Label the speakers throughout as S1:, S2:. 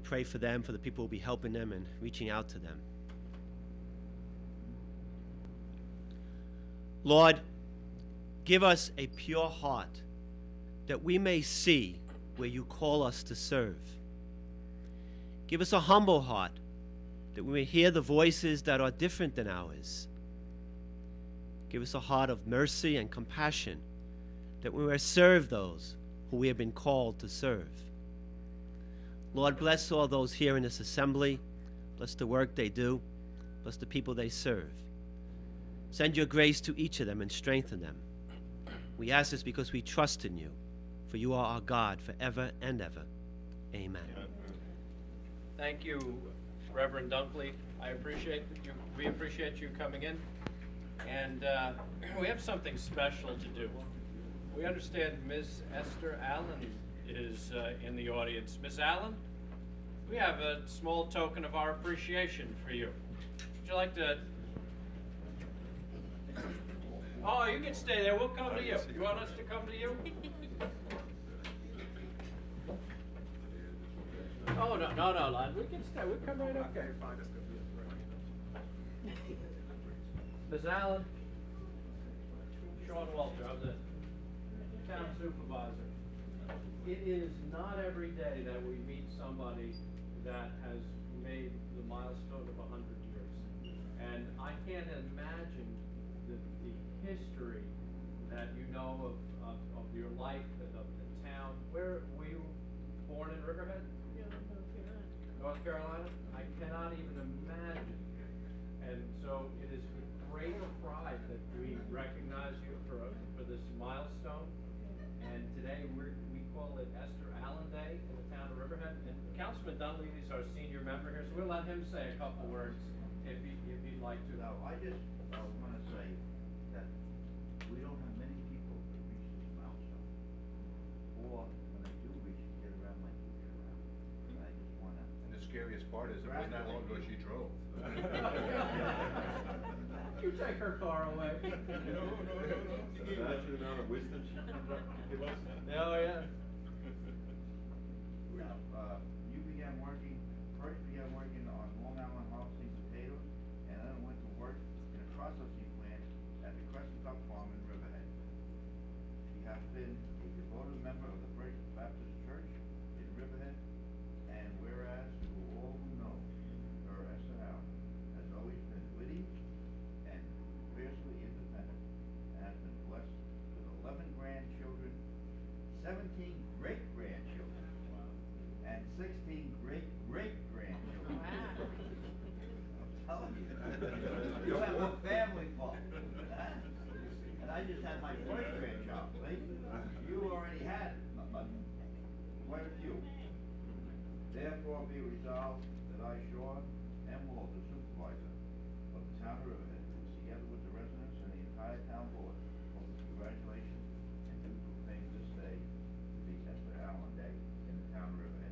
S1: pray for them, for the people who will be helping them and reaching out to them. Lord, give us a pure heart that we may see where you call us to serve. Give us a humble heart that we may hear the voices that are different than ours. Give us a heart of mercy and compassion that we may serve those who we have been called to serve. Lord, bless all those here in this assembly. Bless the work they do. Bless the people they serve. Send your grace to each of them and strengthen them. We ask this because we trust in you, for you are our God forever and ever. Amen.
S2: Thank you, Reverend Dunkley. We appreciate you coming in. And we have something special to do. We understand Ms. Esther Allen is in the audience. Ms. Allen, we have a small token of our appreciation for you. Would you like to? Oh, you can stay there. We'll come to you. You want us to come to you? Oh, no, lad. We can stay. We'll come right up there. Ms. Allen, Sean Walter, I'm the town supervisor. It is not every day that we meet somebody that has made the milestone of 100 years. And I can't imagine the history that you know of your life and of the town. Where were you born in Riverhead?
S3: Yeah,
S2: North Carolina? I cannot even imagine. And so it is with great pride that we recognize you for this milestone. And today we call it Esther Allen Day in the town of Riverhead. And Councilman Dunleavy is our senior member here, so we'll let him say a couple words if he'd like to.
S4: No, I just want to say that we don't have many people that reach this milestone. Or when they do reach it, get around like you get around. And I just want to.
S5: And the scariest part is it wasn't that long ago she drove.
S2: You take her car away.
S5: No.
S6: Imagine the amount of wisdom she can give us.
S2: Oh, yeah.
S4: Now, you first began working on Long Island harvesting potatoes, and then went to work in a processing plant at the Crescent Cup Farm in Riverhead. She has been a devoted member of the First Baptist Church in Riverhead, and whereas to all who know her, Esther Allen has always been witty and fiercely independent, and has been blessed with 11 grandchildren, 17 great-grandchildren, and 16 great-great-grandchildren.
S3: Wow.
S4: I'm telling you, you have a family full. And I just had my first grandchild, right? You already had quite a few. Therefore be resolved that I, Sean M. Walter, supervisor of the town of Riverhead, together with the residents and the entire town board, offer congratulations and do proclaim this day to be Esther Allen Day in the town of Riverhead.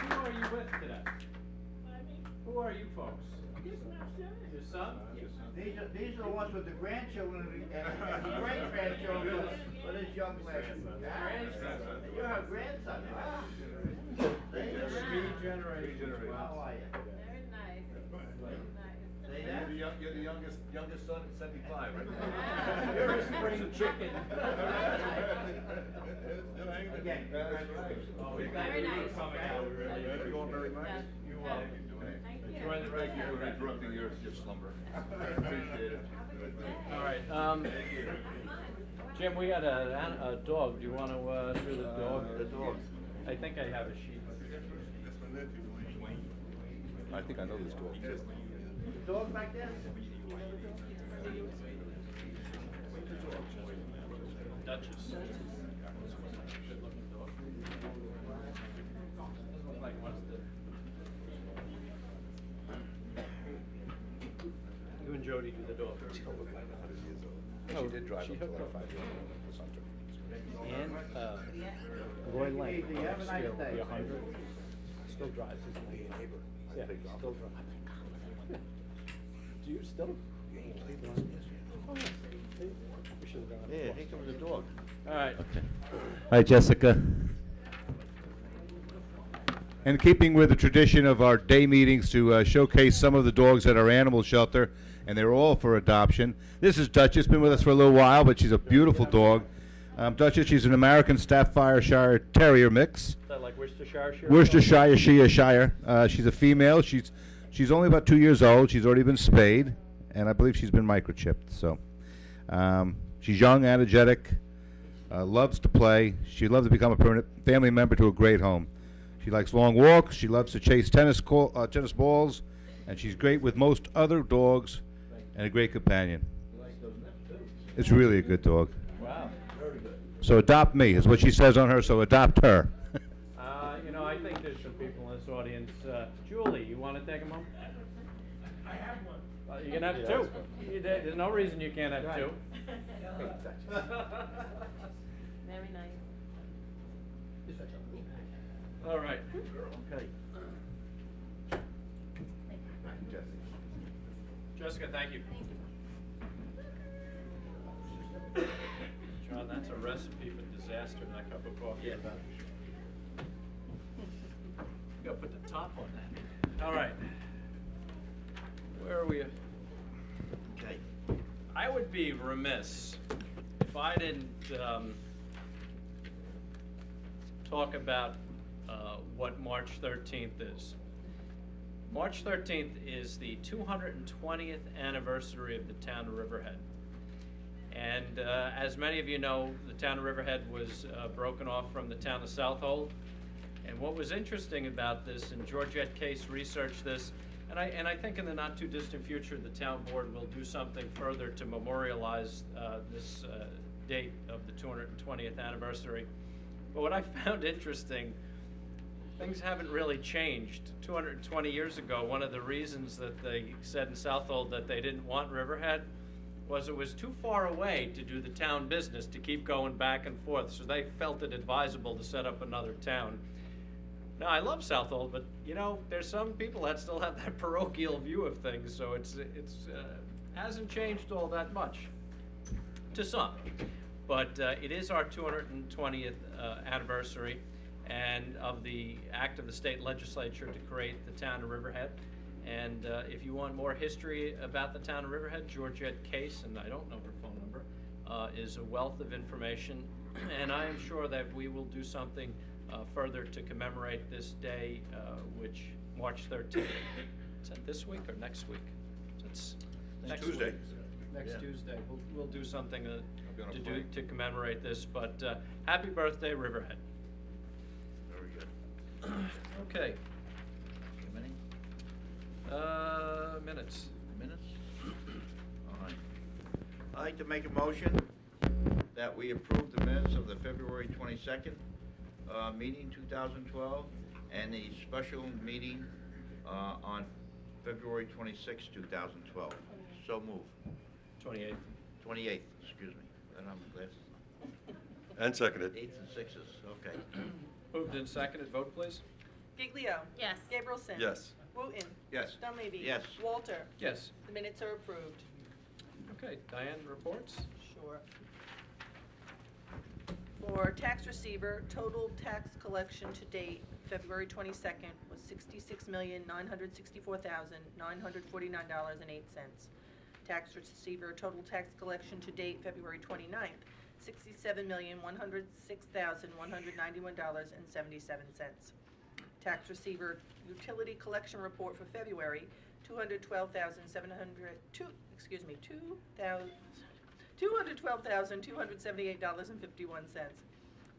S2: Who are you with today? Who are you folks? Your son?
S4: These are the ones with the grandchildren and the great-grandchildren for this young lady. You're her grandson, huh?
S2: Three generations.
S4: How are you?
S3: Very nice. Very nice.
S4: Say that?
S5: You're the youngest son at 75, right?
S2: You're a spring chicken.
S4: Again, congratulations.
S2: Oh, we thank
S3: Very
S2: you for
S3: nice.
S2: coming out. We really
S5: Are you all
S2: appreciate
S5: very
S2: it.
S5: nice?
S2: You
S3: Thank you.
S2: enjoy the rest of your
S5: We're
S2: day.
S5: interrupting your slumber. Appreciate it.
S2: All right. Jim, we got a dog. Do you want to do the dog?
S4: The dog.
S2: I think I have a sheet.
S5: I think I know this dog.
S4: The dog back there?
S2: Duchess. Good looking dog. Doesn't look like wants to. You and Jody do the dog.
S5: She don't look like 100 years old. She did drive
S2: she
S5: up to
S2: hooked
S5: like
S2: up.
S5: 5 years old or something.
S2: And Roy Lane,
S4: You have a nice
S2: still
S4: day.
S2: 100. Still drives his neighbor. Yeah, still drives. Do you still?
S5: Yeah,
S1: Yeah, here comes the dog.
S2: All right.
S7: Hi, Jessica. In keeping with the tradition of our day meetings to showcase some of the dogs at our animal shelter, and they're all for adoption. This is Duchess, been with us for a little while, but she's a beautiful dog. Duchess, she's an American Staffordshire Terrier mix.
S2: Is that like Worcestershire?
S7: Worcestershire, Shire. She's a female. She's only about 2 years old. She's already been spayed, and I believe she's been microchipped. So she's young, energetic, loves to play. She loves to become a permanent family member to a great home. She likes long walks. She loves to chase tennis balls, and she's great with most other dogs, and a great companion. It's really a good dog.
S2: Wow. Very good.
S7: So adopt me is what she says on her. So adopt her.
S2: You know, I think there's some people in this audience. Julie, you want to take them home?
S8: I have one.
S2: You can have two. There's no reason you can't have two.
S3: Very nice.
S2: All right.
S1: Okay.
S2: Jessica, thank you. John, that's a recipe for disaster in that cup of coffee. Yeah. You gotta put the top on that. All right. Where are we?
S1: Okay.
S2: I would be remiss if I didn't talk about what March 13th is. March 13th is the 220th anniversary of the town of Riverhead. And as many of you know, the town of Riverhead was broken off from the town of Southold. And what was interesting about this, and Georgette Case researched this, and I think in the not too distant future, the town board will do something further to memorialize this date of the 220th anniversary. But what I found interesting, things haven't really changed. 220 years ago, one of the reasons that they said in Southold that they didn't want Riverhead was it was too far away to do the town business, to keep going back and forth, so they felt it advisable to set up another town. Now, I love Southold, but you know, there's some people that still have that parochial view of things, so it's hasn't changed all that much, to some. But it is our 220th anniversary, and of the act of the state legislature to create the town of Riverhead. And if you want more history about the town of Riverhead, Georgette Case, and I don't know her phone number, is a wealth of information. And I am sure that we will do something further to commemorate this day, which March 13th. Is that this week or next week? It's next
S5: Tuesday.
S2: week. Next Tuesday. We'll do something to commemorate this. But happy birthday, Riverhead.
S5: Very good.
S2: Okay.
S4: Minutes?
S2: Minutes.
S4: All right. I'd like to make a motion that we approve the minutes of the February 22nd meeting 2012 and the special meeting on February 26, 2012. So move.
S2: 28th.
S4: 28th, excuse me. I don't have my glasses.
S6: And seconded.
S4: 8s and 6s, okay.
S2: Moved and seconded. Vote, please.
S8: Giglio.
S3: Yes.
S8: Gabrielson.
S6: Yes.
S8: Wooten.
S4: Yes.
S8: Dunleavy.
S4: Yes.
S8: Walter.
S2: Yes.
S8: The minutes are approved.
S2: Okay. Diane reports.
S8: Sure. For tax receiver, total tax collection to date, February 22nd, was $66,964,949.08. Tax receiver, total tax collection to date, February 29th, $67,106,191.77. Tax receiver utility collection report for February, $212,278.51.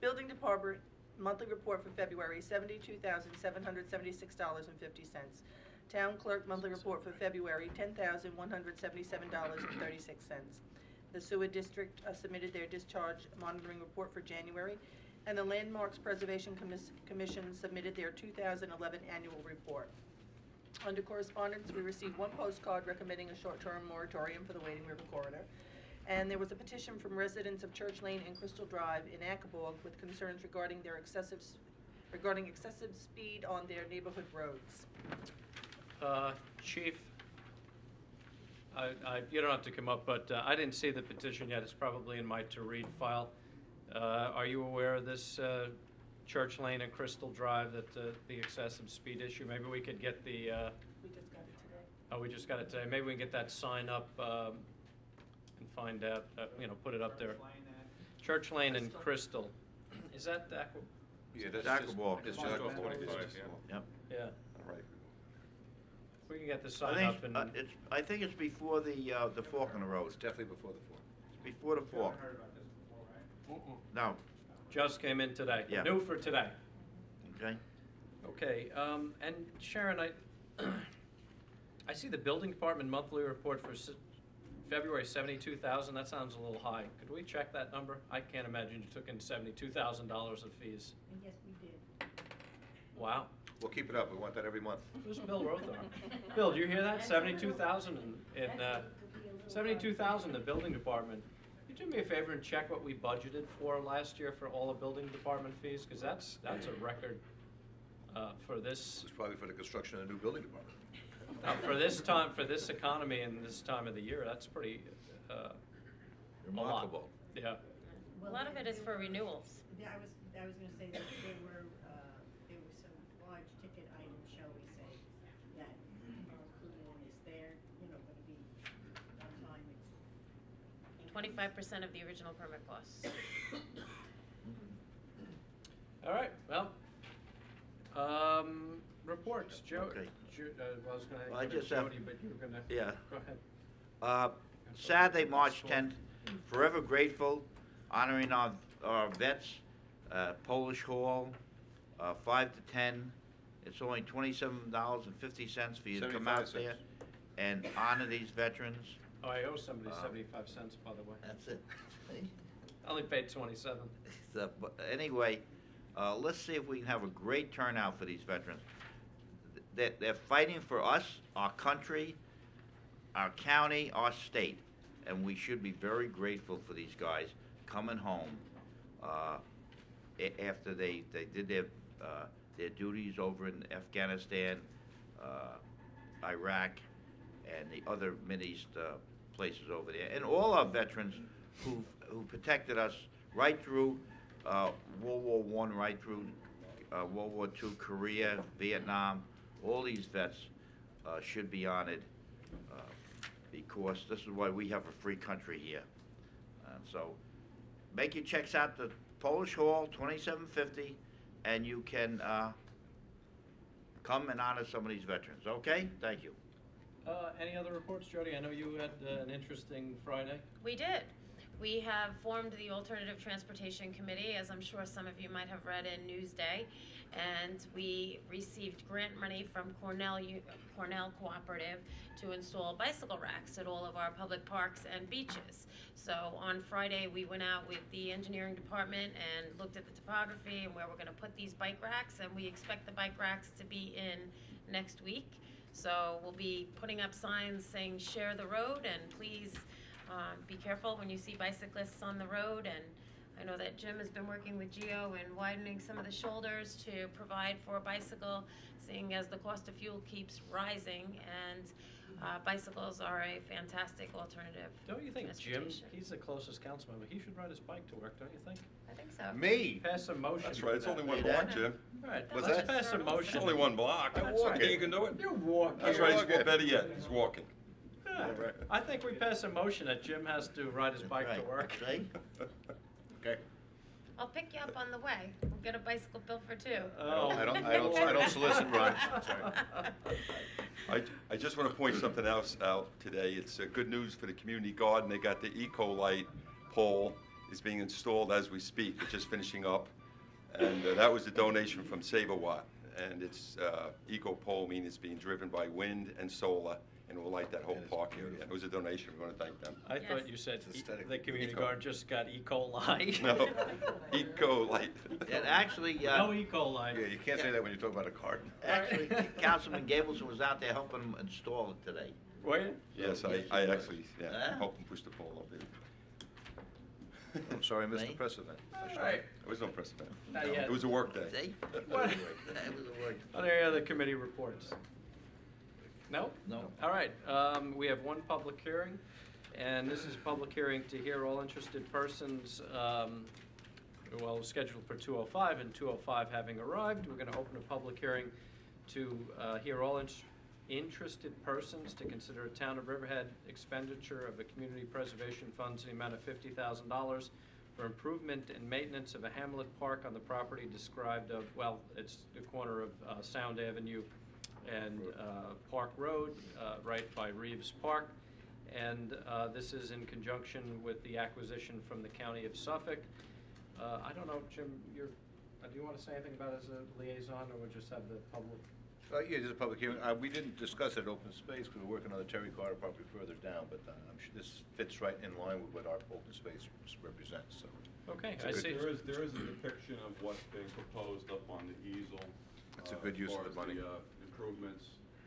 S8: Building department monthly report for February, $72,776.50. Town clerk monthly report for February, $10,177.36. The sewer district submitted their discharge monitoring report for January, and the Landmarks Preservation Commission submitted their 2011 annual report. Under correspondence, we received one postcard recommending a short-term moratorium for the Wading River corridor, and there was a petition from residents of Church Lane and Crystal Drive in Accaboag with concerns regarding excessive speed on their neighborhood roads.
S2: Chief. You don't have to come up, but I didn't see the petition yet. It's probably in my to-read file. Are you aware of this Church Lane and Crystal Drive, that the excessive speed issue? Maybe we could get the,
S8: We just got it today.
S2: oh, we just got it today. Maybe we can get that sign up and find out, put it up there. Church Lane and Crystal. Is that the
S5: Yeah,
S4: It's
S5: that's just,
S4: Aqua
S5: it's
S4: Walk.
S5: just off 25, yeah.
S4: Yep.
S2: Yeah.
S5: All right.
S2: We can get the
S4: I
S2: sign
S4: think,
S2: up and,
S4: I think it's before the fork in the road.
S5: It's definitely before the 4th.
S4: It's before the fork. No,
S2: just came in today.
S4: Yeah.
S2: New for today.
S4: okay?
S2: Okay, and Sharon, I see the building department monthly report for February, 72,000. That sounds a little high. Could we check that number? I can't imagine you took in $72,000 of fees.
S3: Yes, we did.
S2: Wow.
S5: We'll keep it up, we want that every month.
S2: Who's Bill Rothar? Bill, do you hear that? 72,000 in 72,000 in the building department. Could you do me a favor and check what we budgeted for last year for all the building department fees? Because that's a record for this.
S5: This is probably for the construction of a new building department.
S2: For this time, for this economy and this time of the year, that's pretty a lot.
S5: Remarkable.
S2: Yeah.
S3: A lot of it is for renewals.
S9: Yeah, I was gonna say that there were some large ticket items, shall we say, that are included in this. They're, gonna be one time.
S3: 25% of the original permit costs.
S2: All right. Well, reports, Joe.
S4: Okay.
S2: I was going
S4: Well, I
S2: to
S4: just have-
S2: Jody, but you were going to.
S4: Yeah.
S2: Go ahead.
S4: Saturday, March 10th, forever grateful, honoring our vets, Polish Hall, 5 to 10. It's only $27.50 for you to come out
S5: 75
S4: there
S5: cents.
S4: and honor these veterans.
S2: Oh, I owe somebody 75 cents, by the way.
S4: That's it.
S2: I only paid 27.
S4: So, but anyway, let's see if we can have a great turnout for these veterans. They're fighting for us, our country, our county, our state, and we should be very grateful for these guys coming home after they did their duties over in Afghanistan, Iraq, and the other Mideast places over there, and all our veterans who protected us right through World War I, right through World War II, Korea, Vietnam. All these vets should be honored because this is why we have a free country here. So make your checks out to Polish Hall, $27.50, and you can come and honor some of these veterans. Okay? Thank you.
S2: Any other reports, Jody? I know you had an interesting Friday.
S3: We did. We have formed the Alternative Transportation Committee, as I'm sure some of you might have read in Newsday, and we received grant money from Cornell Cooperative to install bicycle racks at all of our public parks and beaches. So on Friday, we went out with the engineering department and looked at the topography and where we're gonna put these bike racks, and we expect the bike racks to be in next week. So we'll be putting up signs saying share the road, and please be careful when you see bicyclists on the road. And I know that Jim has been working with Geo in widening some of the shoulders to provide for a bicycle, seeing as the cost of fuel keeps rising, and bicycles are a fantastic alternative.
S2: Don't you think Jim,
S3: transportation.
S2: he's the closest council member, he should ride his bike to work, don't you think?
S3: I think so.
S5: Me?
S2: Pass a motion.
S6: That's
S2: for
S6: right, it's
S2: that.
S6: only one
S4: Hey,
S6: block,
S4: that-
S6: Jim.
S2: All right,
S5: What's
S2: let's
S5: that?
S2: pass a motion.
S6: It's only one block.
S2: That's
S6: I'm walking,
S2: right.
S6: you can do it.
S2: You're walking.
S6: That's right,
S5: walking.
S6: he's better yet, he's walking.
S2: Yeah. I think we pass a motion that Jim has to ride his bike to
S4: Right.
S2: work.
S4: See?
S5: Okay.
S3: I'll pick you up on the way. We'll get a bicycle bill for two.
S2: Oh.
S5: I don't solicit rides, sorry.
S6: I just want to point something else out today. It's good news for the community garden. They got the Eco Light pole is being installed as we speak. It's just finishing up. And that was a donation from Save a Watt. And it's Eco pole, meaning it's being driven by wind and solar, and will light that whole
S5: And it's
S6: park area.
S5: beautiful.
S6: It was a donation. We want to thank them.
S2: I
S3: Yes.
S2: thought you said
S5: It's aesthetically
S2: the community
S6: Eco.
S2: guard just got E. coli.
S6: No, Eco Light.
S4: And actually,
S2: No E. coli.
S5: Yeah, you can't say that when you talk about a garden.
S4: actually, Councilman Gableson was out there helping them install it today.
S2: Were you?
S6: Yes,
S4: Yes,
S6: I
S4: he was.
S6: actually
S4: Huh?
S6: helped them push the pole up there.
S5: I'm sorry,
S4: Me?
S5: Mr. President.
S2: All right.
S6: There was no precedent.
S2: Not yet.
S6: It was a work day.
S4: See?
S2: What?
S4: That was a word.
S2: Are there any other committee reports? No?
S7: No.
S2: All right, we have one public hearing, and this is a public hearing to hear all interested persons, well, scheduled for 2:05, and 2:05 having arrived, we're gonna open a public hearing to hear all interested persons to consider a Town of Riverhead expenditure of a community preservation funds in the amount of $50,000 for improvement and maintenance of a hamlet park on the property described of, well, it's the corner of Sound Avenue and Park Road, right by Reeves Park. And this is in conjunction with the acquisition from the County of Suffolk. I don't know, Jim, do you want to say anything about it as a liaison, or we'll just have the public?
S7: Yeah, just a public hearing. We didn't discuss it at open space because we're working on the Terry Carter property further down, but I'm sure this fits right in line with what our open space represents, so.
S2: Okay,
S7: It's a
S2: I
S7: good-
S2: see.
S10: There is a depiction of what's being proposed up on the easel.
S7: That's a good use of the
S10: As far as
S7: money.
S10: the improvements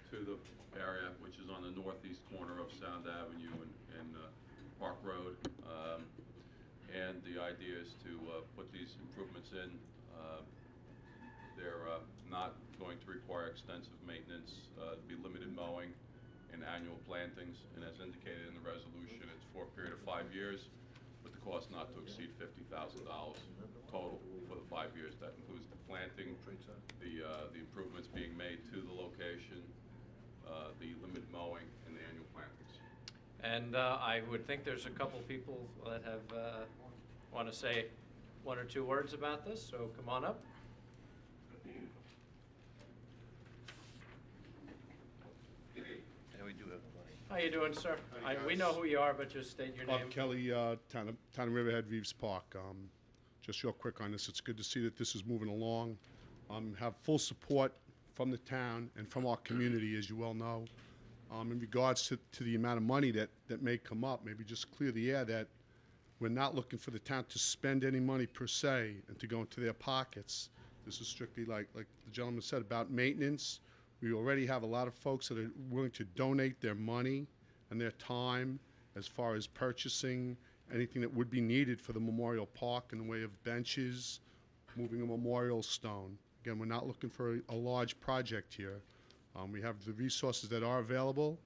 S10: to the area, which is on the northeast corner of Sound Avenue and Park Road. And the idea is to put these improvements in. They're not going to require extensive maintenance, be limited mowing and annual plantings. And as indicated in the resolution, it's for a period of 5 years, with the cost not to exceed $50,000 total for the 5 years. That includes the planting, the improvements being made to the location, the limited mowing, and the annual plantings.
S2: And I would think there's a couple people that have, want to say one or two words about this, so come on up.
S7: Yeah, we do have the money.
S2: How you doing, sir?
S11: Hi,
S2: We
S11: guys.
S2: know who you are, but just state your name.
S11: Bob Kelly, Town of Riverhead, Reeves Park. Just real quick on this, it's good to see that this is moving along. Have full support from the town and from our community, as you well know. In regards to the amount of money that may come up, maybe just clear the air that we're not looking for the town to spend any money per se and to go into their pockets. This is strictly like the gentleman said about maintenance. We already have a lot of folks that are willing to donate their money and their time as far as purchasing anything that would be needed for the memorial park in the way of benches, moving a memorial stone. Again, we're not looking for a large project here. We have the resources that are available,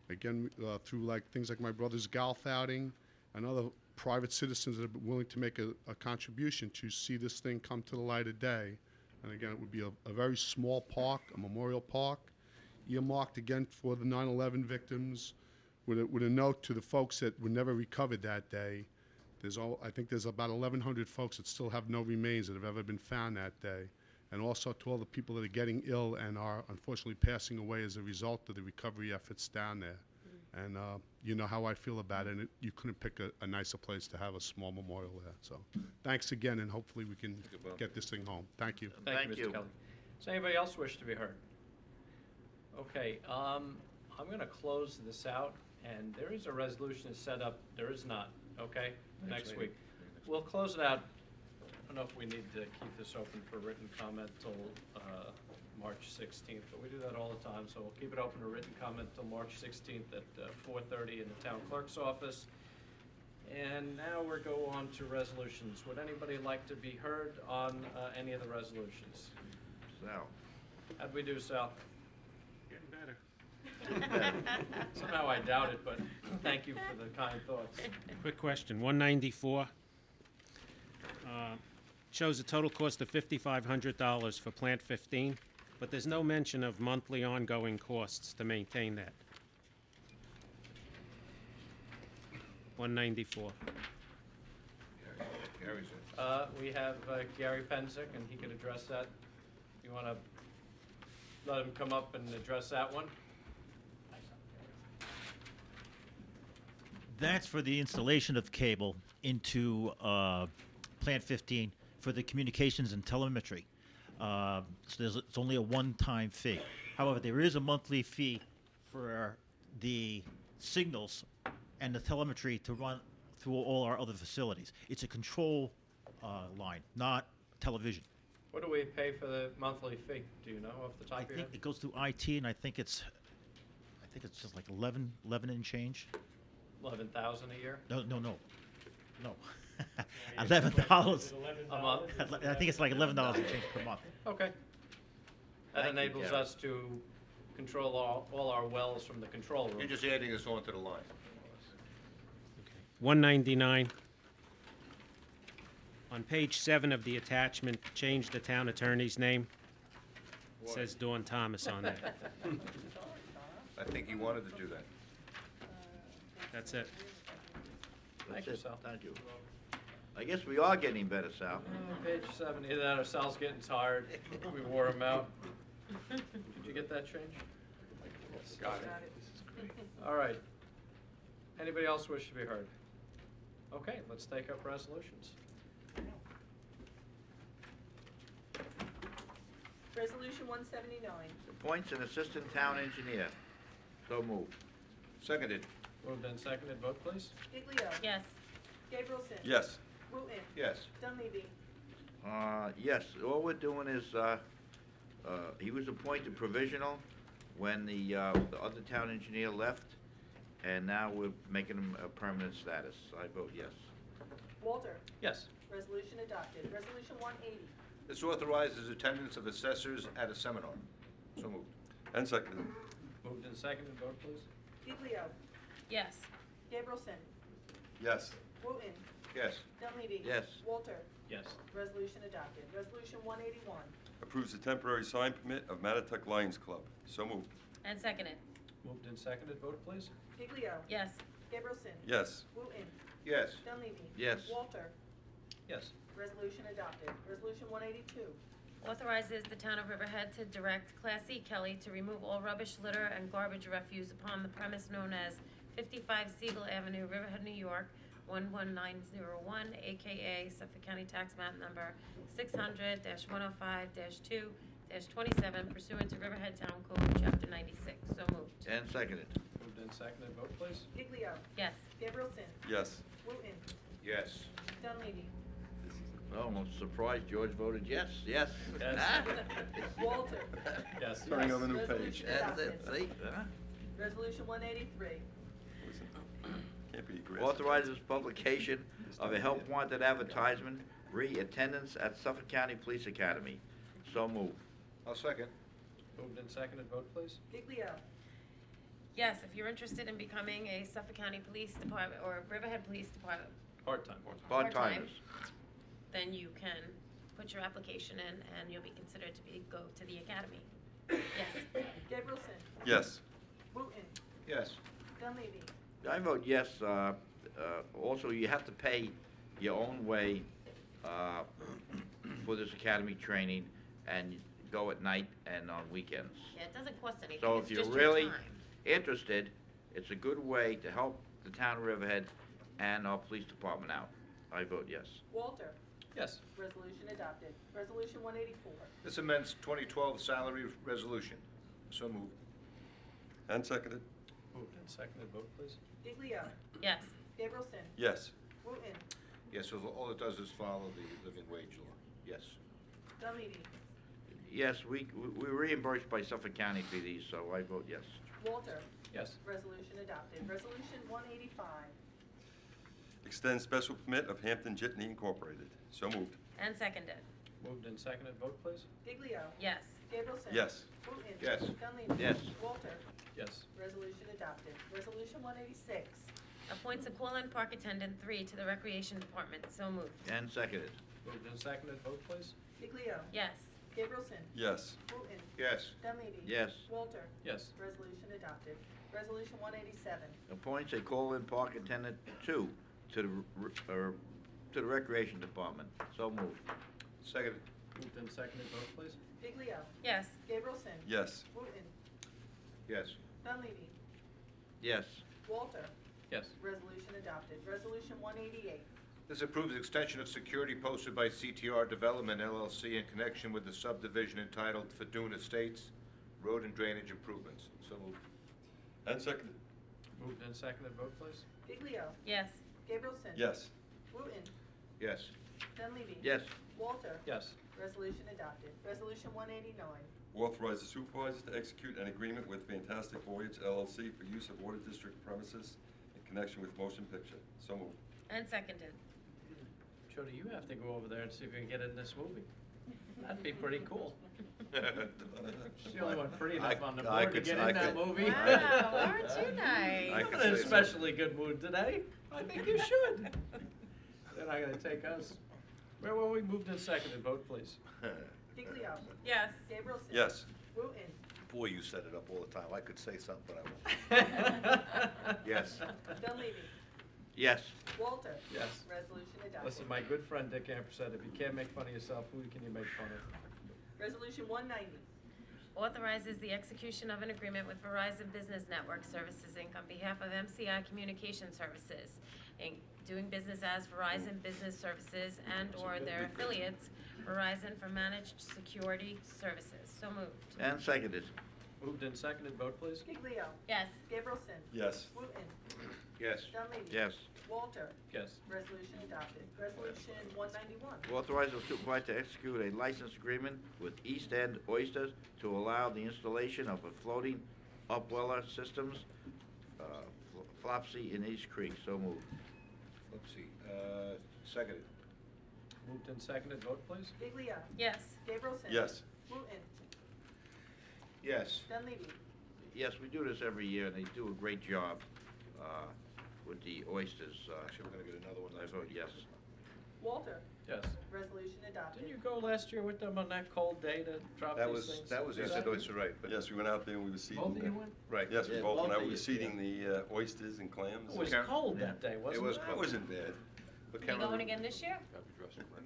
S11: again, through things like my brother's golf outing and other private citizens that are willing to make a contribution to see this thing come to the light of day. And again, it would be a very small park, a memorial park, earmarked again for the 9/11 victims, with a note to the folks that were never recovered that day. I think there's about 1,100 folks that still have no remains that have ever been found that day. And also to all the people that are getting ill and are unfortunately passing away as a result of the recovery efforts down there. And you know how I feel about it, and you couldn't pick a nicer place to have a small memorial there. So thanks again, and hopefully we can get this thing home. Thank you.
S2: Thank you, Mr. Kelly. Does anybody else wish to be heard? Okay, I'm going to close this out, and there is a resolution that's set up. There is not, okay, next week. We'll close it out. I don't know if we need to keep this open for written comment till March 16th, but we do that all the time, so we'll keep it open to written comment till March 16th at 4:30 in the town clerk's office. And now we're go on to resolutions. Would anybody like to be heard on any of the resolutions?
S5: Sal.
S2: How'd we do, Sal?
S11: Getting better.
S2: Somehow I doubt it, but thank you for the kind thoughts.
S12: Quick question, 194, shows a total cost of $5,500 for Plant 15, but there's no mention of monthly ongoing costs to maintain that. 194.
S7: Gary's in.
S2: We have Gary Penzick, and he can address that. You want to let him come up and address that one?
S13: That's for the installation of cable into Plant 15 for the communications and telemetry. So it's only a one-time fee. However, there is a monthly fee for the signals and the telemetry to run through all our other facilities. It's a control line, not television.
S2: What do we pay for the monthly fee? Do you know off the top
S13: I
S2: of your
S13: think
S2: head?
S13: it goes through IT, and I think it's just like 11 and change.
S2: 11,000 a year?
S13: No. $11.
S2: A month?
S13: I think it's like $11 and change per month.
S2: Okay. That
S7: Thank you,
S2: enables
S7: Gary.
S2: us to control all our wells from the control room.
S5: You're just adding this onto the line.
S12: 199. On page 7 of the attachment, change the town attorney's name. It says Dawn Thomas on there.
S5: I think he wanted to do that.
S12: That's it.
S2: Thank you, Sal.
S4: Thank you. I guess we are getting better, Sal.
S2: Page 7, either that or Sal's getting tired. We wore him out. Did you get that change? Yes, got it. All right. Anybody else wish to be heard? Okay, let's take up resolutions.
S8: Resolution 179.
S4: Appoints an assistant town engineer. So moved.
S5: Seconded.
S2: Moved and seconded, vote please.
S8: Giglio.
S3: Yes.
S8: Gabrielson.
S6: Yes.
S8: Wooten.
S5: Yes.
S8: Dunleavy.
S4: Yes, all we're doing is, he was appointed provisional when the other town engineer left, and now we're making him a permanent status. I vote yes.
S8: Walter.
S2: Yes.
S8: Resolution adopted. Resolution 180.
S5: This authorizes attendance of assessors at a seminar. So moved.
S6: And seconded.
S2: Moved and seconded, vote please.
S8: Giglio.
S3: Yes.
S8: Gabrielson.
S6: Yes.
S8: Wooten.
S5: Yes.
S8: Dunleavy.
S4: Yes.
S8: Walter.
S2: Yes.
S8: Resolution adopted. Resolution 181.
S6: Approves the temporary sign permit of Matatuck Lions Club. So moved.
S3: And seconded.
S2: Moved and seconded, vote please.
S8: Giglio.
S3: Yes.
S8: Gabrielson.
S6: Yes.
S8: Wooten.
S5: Yes.
S8: Dunleavy.
S4: Yes.
S8: Walter.
S2: Yes.
S8: Resolution adopted. Resolution 182.
S3: Authorizes the town of Riverhead to direct Class E Kelly to remove all rubbish, litter, and garbage refuse upon the premise known as 55 Siegel Avenue, Riverhead, New York, 11901, AKA Suffolk County Tax Map Number 600-105-2-27 pursuant to Riverhead Town Code, Chapter 96. So moved.
S4: And seconded.
S2: Moved and seconded, vote please.
S8: Giglio.
S3: Yes.
S8: Gabrielson.
S6: Yes.
S8: Wooten.
S5: Yes.
S8: Dunleavy.
S4: Oh, I'm surprised George voted yes, yes.
S2: Yes.
S8: Walter.
S2: Yes.
S6: Turning on the new page.
S8: Resolution
S4: That's it,
S8: adopted.
S4: see? Huh?
S8: Resolution 183.
S6: Listen, can't be aggressive.
S4: Authorizes publication of a help wanted advertisement, re-attendance at Suffolk County Police Academy. So moved.
S5: I'll second.
S2: Moved and seconded, vote please.
S8: Giglio.
S3: Yes, if you're interested in becoming a Suffolk County Police Department or Riverhead Police Department,
S2: Part-time.
S4: Part-timers.
S3: then you can put your application in and you'll be considered to go to the academy. Yes.
S8: Gabrielson.
S6: Yes.
S8: Wooten.
S5: Yes.
S8: Dunleavy.
S4: I vote yes. Also, you have to pay your own way for this academy training and go at night and on weekends.
S3: Yeah, it doesn't cost anything.
S4: So
S3: It's
S4: if you're
S3: just your
S4: really
S3: time.
S4: interested, it's a good way to help the town of Riverhead and our police department out. I vote yes.
S8: Walter.
S2: Yes.
S8: Resolution adopted. Resolution 184.
S5: This amends 2012 salary resolution. So moved.
S6: And seconded.
S2: Moved and seconded, vote please.
S8: Giglio.
S3: Yes.
S8: Gabrielson.
S6: Yes.
S8: Wooten.
S5: Yes, so all it does is follow the living wage law. Yes.
S8: Dunleavy.
S4: Yes, we're reimbursed by Suffolk County for these, so I vote yes.
S8: Walter.
S2: Yes.
S8: Resolution adopted. Resolution 185.
S6: Extend special permit of Hampton Jitney Incorporated. So moved.
S3: And seconded.
S2: Moved and seconded, vote please.
S8: Giglio.
S3: Yes.
S8: Gabrielson.
S6: Yes.
S8: Wooten.
S5: Yes.
S8: Dunleavy.
S4: Yes.
S8: Walter.
S2: Yes.
S8: Resolution adopted. Resolution 186.
S3: Appoints a call-in park attendant 3 to the Recreation Department. So moved.
S4: And seconded.
S2: Moved and seconded, vote please.
S8: Giglio.
S3: Yes.
S8: Gabrielson.
S6: Yes.
S8: Wooten.
S5: Yes.
S8: Dunleavy.
S4: Yes.
S8: Walter.
S2: Yes.
S8: Resolution adopted. Resolution 187.
S4: Appoints a call-in park attendant 2 to the Recreation Department. So moved.
S5: Second.
S2: Moved and seconded, vote please.
S8: Giglio.
S3: Yes.
S8: Gabrielson.
S6: Yes.
S8: Wooten.
S5: Yes.
S8: Dunleavy.
S4: Yes.
S8: Walter.
S2: Yes.
S8: Resolution adopted. Resolution 188.
S5: This approves extension of security posted by CTR Development LLC in connection with the subdivision entitled Fadoon Estates, Road and Drainage Improvements. So moved.
S6: And seconded.
S2: Moved and seconded, vote please.
S8: Giglio.
S3: Yes.
S8: Gabrielson.
S6: Yes.
S8: Wooten.
S5: Yes.
S8: Dunleavy.
S4: Yes.
S8: Walter.
S2: Yes.
S8: Resolution adopted. Resolution 189.
S6: Authorize the supervisor to execute an agreement with Fantastic Voyage LLC for use of Water District premises in connection with motion picture. So moved.
S3: And seconded.
S2: Jody, you have to go over there and see if you can get in this movie. That'd be pretty cool. She's the only one pretty enough on the
S5: I
S2: board to
S5: could-
S2: get
S5: I
S2: in that
S5: could-
S2: movie.
S3: Wow, aren't you nice?
S5: I could
S2: I'm in a
S5: say so.
S2: especially good mood today. I think you should. They're not gonna take us. Where were we? Moved and seconded. Vote, please.
S8: Giglio.
S3: Yes.
S8: Gabrielson.
S6: Yes.
S8: Wooten.
S5: Boy, you set it up all the time. I could say something, but I won't. Yes.
S8: Dunleavy.
S7: Yes.
S8: Walter.
S2: Yes.
S8: Resolution adopted.
S2: Listen, my good friend Dick Amper said, if you can't make fun of yourself, who can you make fun of?
S8: Resolution 190.
S3: Authorizes the execution of an agreement with Verizon Business Network Services, Inc. on behalf of MCI Communication Services, Inc., doing business as Verizon Business Services and/or their affiliates, Verizon for Managed Security Services. So moved.
S7: And seconded.
S2: Moved and seconded. Vote, please.
S8: Giglio.
S3: Yes.
S8: Gabrielson.
S6: Yes.
S8: Wooten.
S5: Yes.
S8: Dunleavy.
S7: Yes.
S8: Walter.
S2: Yes.
S8: Resolution adopted. Resolution 191.
S7: Authorize the supervisor to execute a license agreement with East End Oysters to allow the installation of a floating upweller systems, Flopsy in East Creek. So moved.
S5: Let's see, seconded.
S2: Moved and seconded. Vote, please.
S8: Giglio.
S3: Yes.
S8: Gabrielson.
S6: Yes.
S8: Wooten.
S5: Yes.
S8: Dunleavy.
S7: Yes, we do this every year, and they do a great job with the oysters.
S5: Actually, we're gonna get another one
S7: I
S5: next
S7: vote
S5: week.
S7: yes.
S2: Walter. Yes.
S8: Resolution adopted.
S2: Didn't you go last year with them on that cold day to drop
S5: That
S2: these
S5: was,
S2: things?
S5: that was, yes,
S2: Exactly.
S5: that's right, but.
S6: Yes, we went out there and we were seeding.
S2: Both of you went?
S5: Right.
S6: Yes, we
S7: Yeah,
S6: both went
S7: both
S6: out,
S7: of
S6: we were
S7: you,
S6: seeding the oysters and clams.
S2: It was
S5: Karen-
S2: cold that day, wasn't it?
S5: It was
S6: That
S5: cold.
S6: wasn't bad.
S5: But
S3: You
S5: Karen-
S3: going again this year?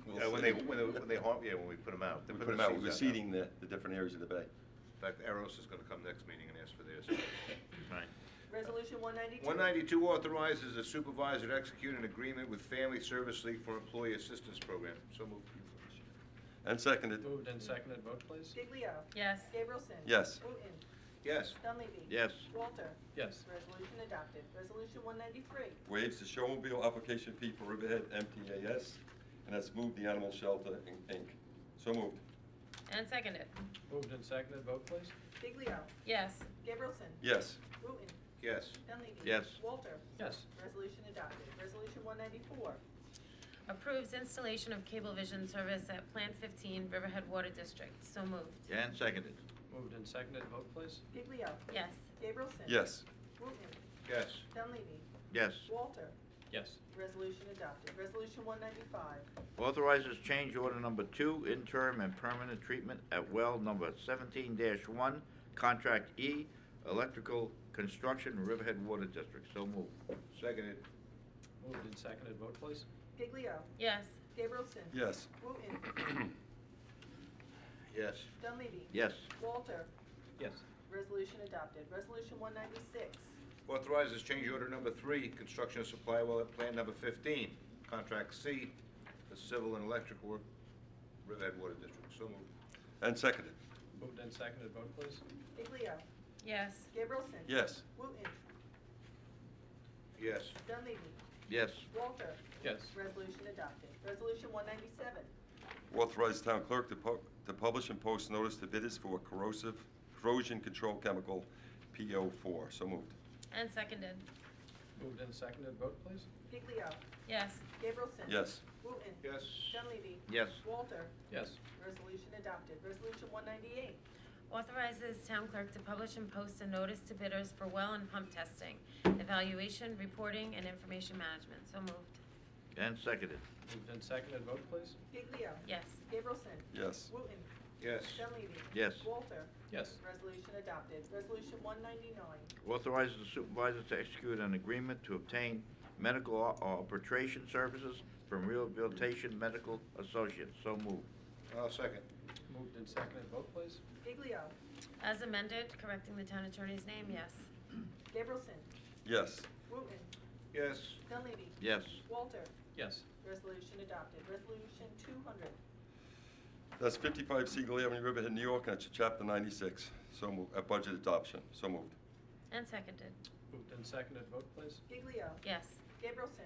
S6: We'll
S5: Yeah, when
S6: see.
S5: they harm, yeah, when we put them out. They
S6: We
S5: put
S6: put them
S5: the
S6: out, we were
S5: seeds now.
S6: seeding the different areas of the bay.
S5: In fact, Eros is gonna come next meeting and ask for theirs.
S7: Right.
S8: Resolution 192.
S5: 192 authorizes the supervisor to execute an agreement with Family Service League for Employee Assistance Program. So moved.
S6: And seconded.
S2: Moved and seconded. Vote, please.
S8: Giglio.
S3: Yes.
S8: Gabrielson.
S6: Yes.
S8: Wooten.
S5: Yes.
S8: Dunleavy.
S7: Yes.
S8: Walter.
S2: Yes.
S8: Resolution adopted. Resolution 193.
S6: Waives the showmobile application fee for Riverhead MTAS, and that's moved the Animal Shelter Inc. So moved.
S3: And seconded.
S2: Moved and seconded. Vote, please.
S8: Giglio.
S3: Yes.
S8: Gabrielson.
S6: Yes.
S8: Wooten.
S5: Yes.
S8: Dunleavy.
S7: Yes.
S8: Walter.
S2: Yes.
S8: Resolution adopted. Resolution 194.
S3: Approves installation of Cablevision service at Plant 15, Riverhead Water District. So moved.
S7: And seconded.
S2: Moved and seconded. Vote, please.
S8: Giglio.
S3: Yes.
S8: Gabrielson.
S6: Yes.
S8: Wooten.
S5: Yes.
S8: Dunleavy.
S7: Yes.
S8: Walter.
S2: Yes.
S8: Resolution adopted. Resolution 195.
S7: Authorizes change order number 2, interim and permanent treatment at well number 17-1, contract E, electrical construction, Riverhead Water District. So moved.
S5: Seconded.
S2: Moved and seconded. Vote, please.
S8: Giglio.
S3: Yes.
S8: Gabrielson.
S6: Yes.
S8: Wooten.
S5: Yes.
S8: Dunleavy.
S7: Yes.
S8: Walter.
S2: Yes.
S8: Resolution adopted. Resolution 196.
S5: Authorizes change order number 3, construction of supply well at plant number 15, contract C, the civil and electrical work, Riverhead Water District. So moved.
S6: And seconded.
S2: Moved and seconded. Vote, please.
S8: Giglio.
S3: Yes.
S8: Gabrielson.
S6: Yes.
S8: Wooten.
S5: Yes.
S8: Dunleavy.
S7: Yes.
S8: Walter.
S2: Yes.
S8: Resolution adopted. Resolution 197.
S6: Authorize town clerk to publish and post notice to bidders for corrosion control chemical PO4. So moved.
S3: And seconded.
S2: Moved and seconded. Vote, please.
S8: Giglio.
S3: Yes.
S8: Gabrielson.
S6: Yes.
S8: Wooten.
S5: Yes.
S8: Dunleavy.
S7: Yes.
S8: Walter.
S2: Yes.
S8: Resolution adopted. Resolution 198.
S3: Authorizes town clerk to publish and post a notice to bidders for well and pump testing, evaluation, reporting, and information management. So moved.
S7: And seconded.
S2: Moved and seconded. Vote, please.
S8: Giglio.
S3: Yes.
S8: Gabrielson.
S6: Yes.
S8: Wooten.
S5: Yes.
S8: Dunleavy.
S7: Yes.
S8: Walter.
S2: Yes.
S8: Resolution adopted. Resolution 199.
S7: Authorizes the supervisor to execute an agreement to obtain medical arbitration services from Rehabilitation Medical Associates. So moved.
S5: I'll second.
S2: Moved and seconded. Vote, please.
S8: Giglio.
S3: As amended, correcting the town attorney's name. Yes.
S8: Gabrielson.
S6: Yes.
S8: Wooten.
S5: Yes.
S8: Dunleavy.
S7: Yes.
S8: Walter.
S2: Yes.
S8: Resolution adopted. Resolution 200.
S6: That's 55 Siegel Avenue, Riverhead, New York, and it's Chapter 96. So moved. Budget adoption. So moved.
S3: And seconded.
S2: Moved and seconded. Vote, please.
S8: Giglio.
S3: Yes.
S8: Gabrielson.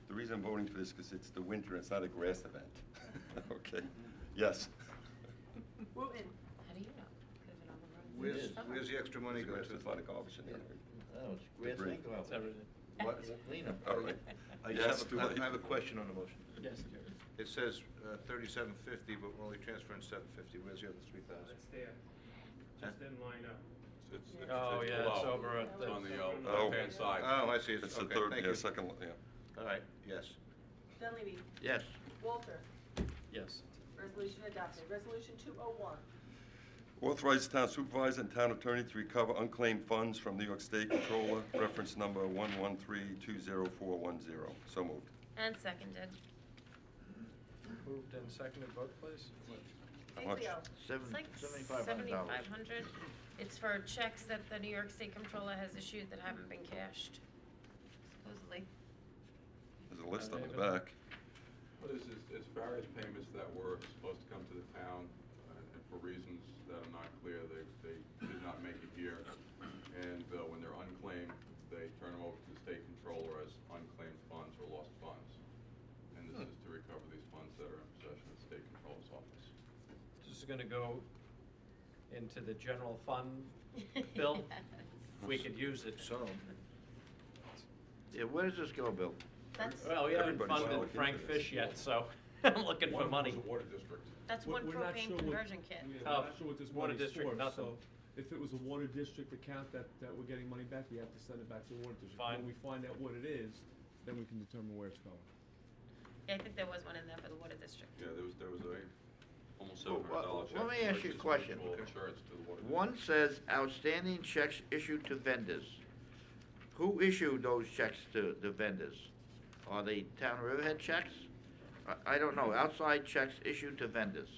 S6: The reason I'm voting for this is because it's the winter, it's not a grass event. Okay. Yes.
S8: Wooten.
S3: How do you know? Could've been on the road.
S5: Where's the extra money go
S6: There's
S5: to?
S6: a lot of garbage in there.
S7: Oh, it's grass
S6: Debris.
S7: ain't go out.
S2: It's everything.
S4: What, Lena?
S6: All right.
S5: I
S6: Yes,
S5: just
S6: too
S5: have
S6: late.
S5: I have a question on the motion.
S2: Yes.
S5: It says 3750, but we're only transferring 750. Where's the other 3,000?
S12: there.
S5: Just
S12: didn't line up.
S2: Oh, yeah, it's
S10: below.
S2: over at
S10: It's
S2: the.
S10: on the
S6: Oh.
S10: left-hand side.
S5: Oh, I see.
S6: It's the
S5: Okay,
S6: third,
S5: thank
S6: yeah,
S5: you.
S6: second, yeah.
S5: All right, yes.
S8: Dunleavy,
S4: Yes.
S8: Walter,
S2: Yes.
S8: resolution adopted. Resolution 201,
S6: Authorize town supervisor and town attorney to recover unclaimed funds from New York State Controller, reference number 113-20410. So moved.
S3: And seconded.
S2: Moved and seconded, vote please.
S6: How much?
S8: Giglio,
S3: It's like
S4: $7,500.
S3: $7,500. It's for checks that the New York State Comptroller has issued that haven't been cashed, supposedly.
S6: There's a list on the
S2: David?
S6: back.
S10: Well, it's various payments that were supposed to come to the town, and for reasons that are not clear, they did not make it here. And when they're unclaimed, they turn them over to the state controller as unclaimed funds or lost funds. And this is to recover these funds that are in possession of the state controller's office.
S2: This is gonna go into the general fund, Bill? We could use it.
S5: So,
S4: Yeah, where does this go, Bill?
S3: That's,
S2: Well, we haven't
S6: Everybody's
S2: funded
S6: looking
S2: Frank
S6: into this.
S2: Fish yet, so I'm looking for money.
S10: One was a water district.
S3: that's one
S14: We're not
S3: propane
S14: sure what-
S3: conversion kit.
S14: Yeah,
S2: Oh,
S14: we're not sure what this
S2: water
S14: money's
S2: district,
S14: for,
S2: nothing.
S14: so if it was a water district account that we're getting money back, we have to send it back to the water district.
S2: Fine.
S14: When we find out what it is, then we can determine where it's going.
S3: Yeah, I think there was one in there for the water district.
S10: Yeah, there was a almost
S4: Well,
S10: $700 check.
S4: let me
S10: for
S4: ask you a
S10: purchase of
S4: question.
S10: mutual insurance to the water
S4: One says outstanding checks issued to vendors. Who issued those checks to the vendors? Are they Town of Riverhead checks? I don't know, outside checks issued to vendors.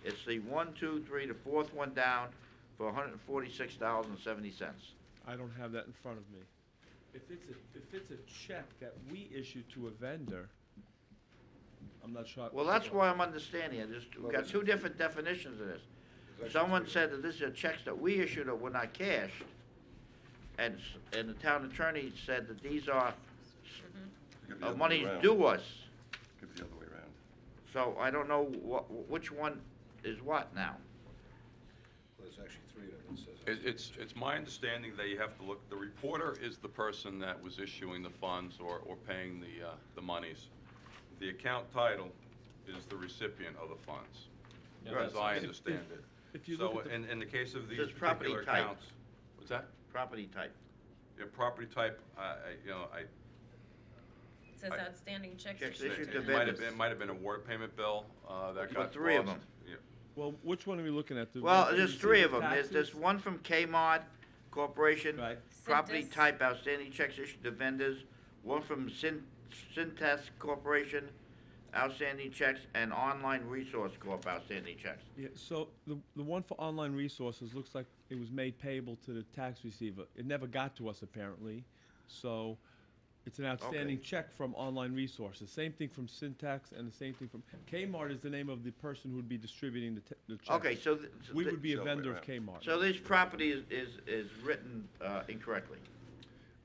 S4: It's the 1, 2, 3, the fourth one down for $146.70.
S14: I don't have that in front of me. If it's a check that we issue to a vendor, I'm not sure.
S4: Well, that's why I'm understanding it. We've got two different definitions of this. Someone said that these are checks that we issued that were not cashed, and the town attorney said that these are
S6: Could be the other way
S4: monies
S6: around.
S4: due us.
S6: Could be the other way around.
S4: So I don't know which one is what now.
S5: well, there's actually 3 of them, it says.
S10: It's my understanding that you have to look, the reporter is the person that was issuing the funds or paying the monies. The account title is the recipient of the funds,
S2: Yeah,
S10: as I
S14: If-
S10: understand it.
S14: if you look
S10: So
S14: at the-
S10: in the case of these
S4: Says property
S10: particular
S4: type.
S10: accounts. What's that?
S4: Property type.
S10: Yeah, property type,
S3: It says outstanding checks
S4: Checks
S3: issued
S4: issued
S3: to
S4: to
S3: vendors.
S4: vendors.
S10: It might have been a water payment bill that got
S4: But 3 of
S10: lost.
S4: them.
S10: Yeah.
S14: Well, which one are we looking at? The
S4: Well,
S14: one that
S4: there's
S14: receives
S4: 3
S14: the
S4: of them. There's
S14: taxes?
S4: one from Kmart Corporation.
S14: Right.
S4: Property
S3: Cintas.
S4: type outstanding checks issued to vendors. One from Cintas Corporation, outstanding checks, and Online Resource Corp. outstanding checks.
S14: Yeah, so the one for online resources looks like it was made payable to the tax receiver. It never got to us apparently, so it's an outstanding
S4: Okay.
S14: check from online resources. Same thing from Syntax and the same thing from Kmart is the name of the person who would be distributing the check.
S4: Okay, so
S14: We would be a
S6: It's the other
S14: vendor
S6: way
S14: of Kmart.
S4: so this property is written incorrectly.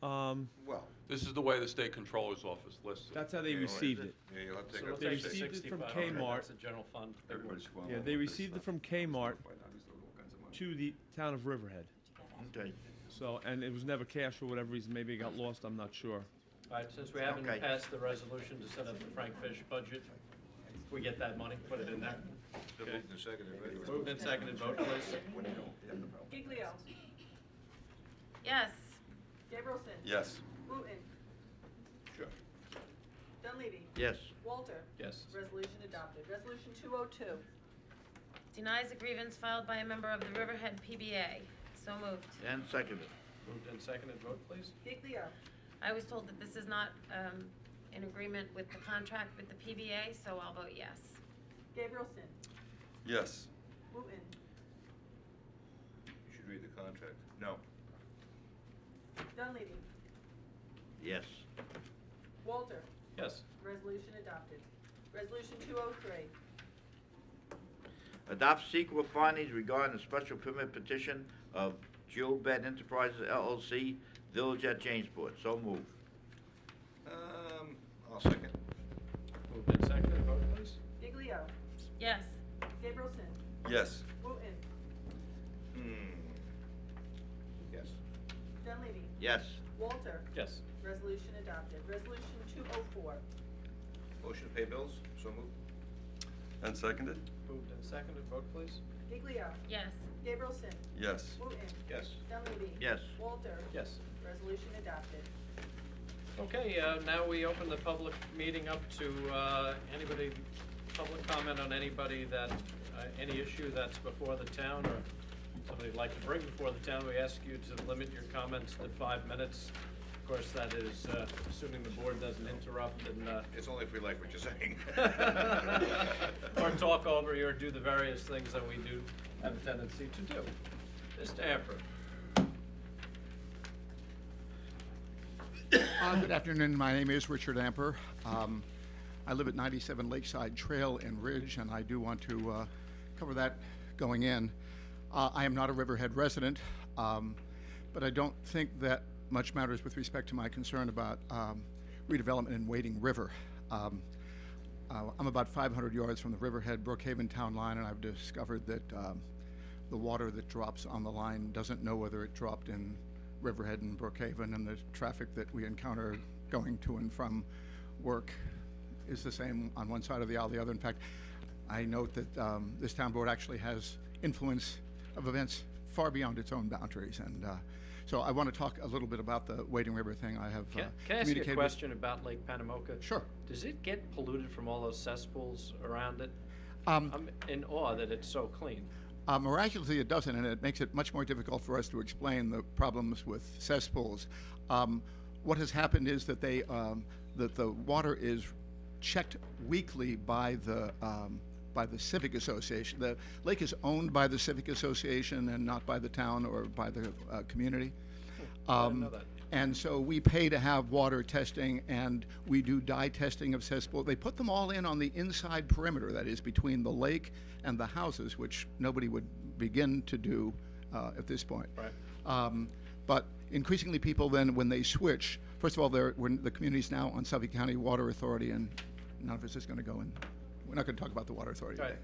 S5: Well,
S10: This is the way the state controller's office lists it.
S14: That's how they
S5: Yeah,
S14: received it.
S5: yeah, you'll have to
S2: So
S5: take
S2: we'll
S5: up
S14: They
S2: take
S5: the
S2: the
S14: received it from
S2: 6,500,
S14: Kmart.
S2: that's a general fund.
S6: Everybody's going
S14: Yeah,
S6: along
S14: they
S6: with this
S14: received it
S6: stuff.
S14: from Kmart
S6: Right now, he's doing all kinds of money.
S14: to the town of Riverhead.
S4: Okay.
S14: So, and it was never cashed for whatever reason. Maybe it got lost. I'm not sure.
S2: All right, since we haven't
S4: Okay.
S2: passed the resolution to set up the Frank Fish budget, we get that money, put it in there.
S5: Still
S2: Okay.
S5: moved and seconded, ready?
S2: Moved and seconded, vote please.
S6: When you don't, you have the problem.
S8: Giglio,
S3: Yes.
S8: Gabrielson,
S6: Yes.
S8: Wooten,
S5: Sure.
S8: Dunleavy,
S4: Yes.
S8: Walter,
S2: Yes.
S8: resolution adopted. Resolution 202,
S3: Denies a grievance filed by a member of the Riverhead PBA. So moved.
S4: And seconded.
S2: Moved and seconded, vote please.
S8: Giglio,
S3: I was told that this is not in agreement with the contract with the PBA, so I'll vote yes.
S8: Gabrielson,
S6: Yes.
S8: Wooten,
S5: You should read the contract. No.
S8: Dunleavy,
S4: Yes.
S8: Walter,
S2: Yes.
S8: resolution adopted. Resolution 203,
S4: Adopt secret findings regarding the special permit petition of Jill Bed Enterprises LLC, Village at Jamesport. So moved.
S5: I'll second.
S2: Moved and seconded, vote please.
S8: Giglio,
S3: Yes.
S8: Gabrielson,
S6: Yes.
S8: Wooten,
S5: Yes.
S8: Dunleavy,
S4: Yes.
S8: Walter,
S2: Yes.
S8: resolution Resolution adopted. Resolution 204.
S5: Motion to pay bills, so moved.
S6: And seconded?
S2: Moved and seconded, vote please.
S8: Giglio.
S3: Yes.
S8: Gabrielson.
S6: Yes.
S8: Wooten.
S5: Yes.
S8: Dunleavy.
S4: Yes.
S8: Walter.
S2: Yes.
S8: Resolution adopted.
S2: Okay, now we open the public meeting up to anybody, public comment on anybody that, any issue that's before the town or somebody would like to bring before the town. We ask you to limit your comments to 5 minutes. Of course, that is assuming the board doesn't interrupt and
S5: It's only if we like what you're saying.
S2: or talk over you or do the various things that we do have a tendency to do. Mr. Amper.
S15: Good afternoon. My name is Richard Amper. I live at 97 Lakeside Trail in Ridge, and I do want to cover that going in. I am not a Riverhead resident, but I don't think that much matters with respect to my concern about redevelopment in Wading River. I'm about 500 yards from the Riverhead Brookhaven town line, and I've discovered that the water that drops on the line doesn't know whether it dropped in Riverhead and Brookhaven, and the traffic that we encounter going to and from work is the same on one side of the aisle or the other. In fact, I note that this town board actually has influence of events far beyond its own boundaries, and so I want to talk a little bit about the Wading River thing. I have
S2: Can I ask you a question about Lake Panamoka?
S15: Sure.
S2: Does it get polluted from all those cesspools around it? I'm in awe that it's so clean.
S15: Miraculously, it doesn't, and it makes it much more difficult for us to explain the problems with cesspools. What has happened is that that the water is checked weekly by the Civic Association. The lake is owned by the Civic Association and not by the town or by the community.
S2: I didn't know that.
S15: And so we pay to have water testing, and we do dye testing of cesspool. They put them all in on the inside perimeter, that is between the lake and the houses, which nobody would begin to do at this point.
S2: Right.
S15: But increasingly people then, when they switch, first of all, the community's now on Suffolk County Water Authority, and none of us is going to go in. We're not going to talk about the Water Authority today.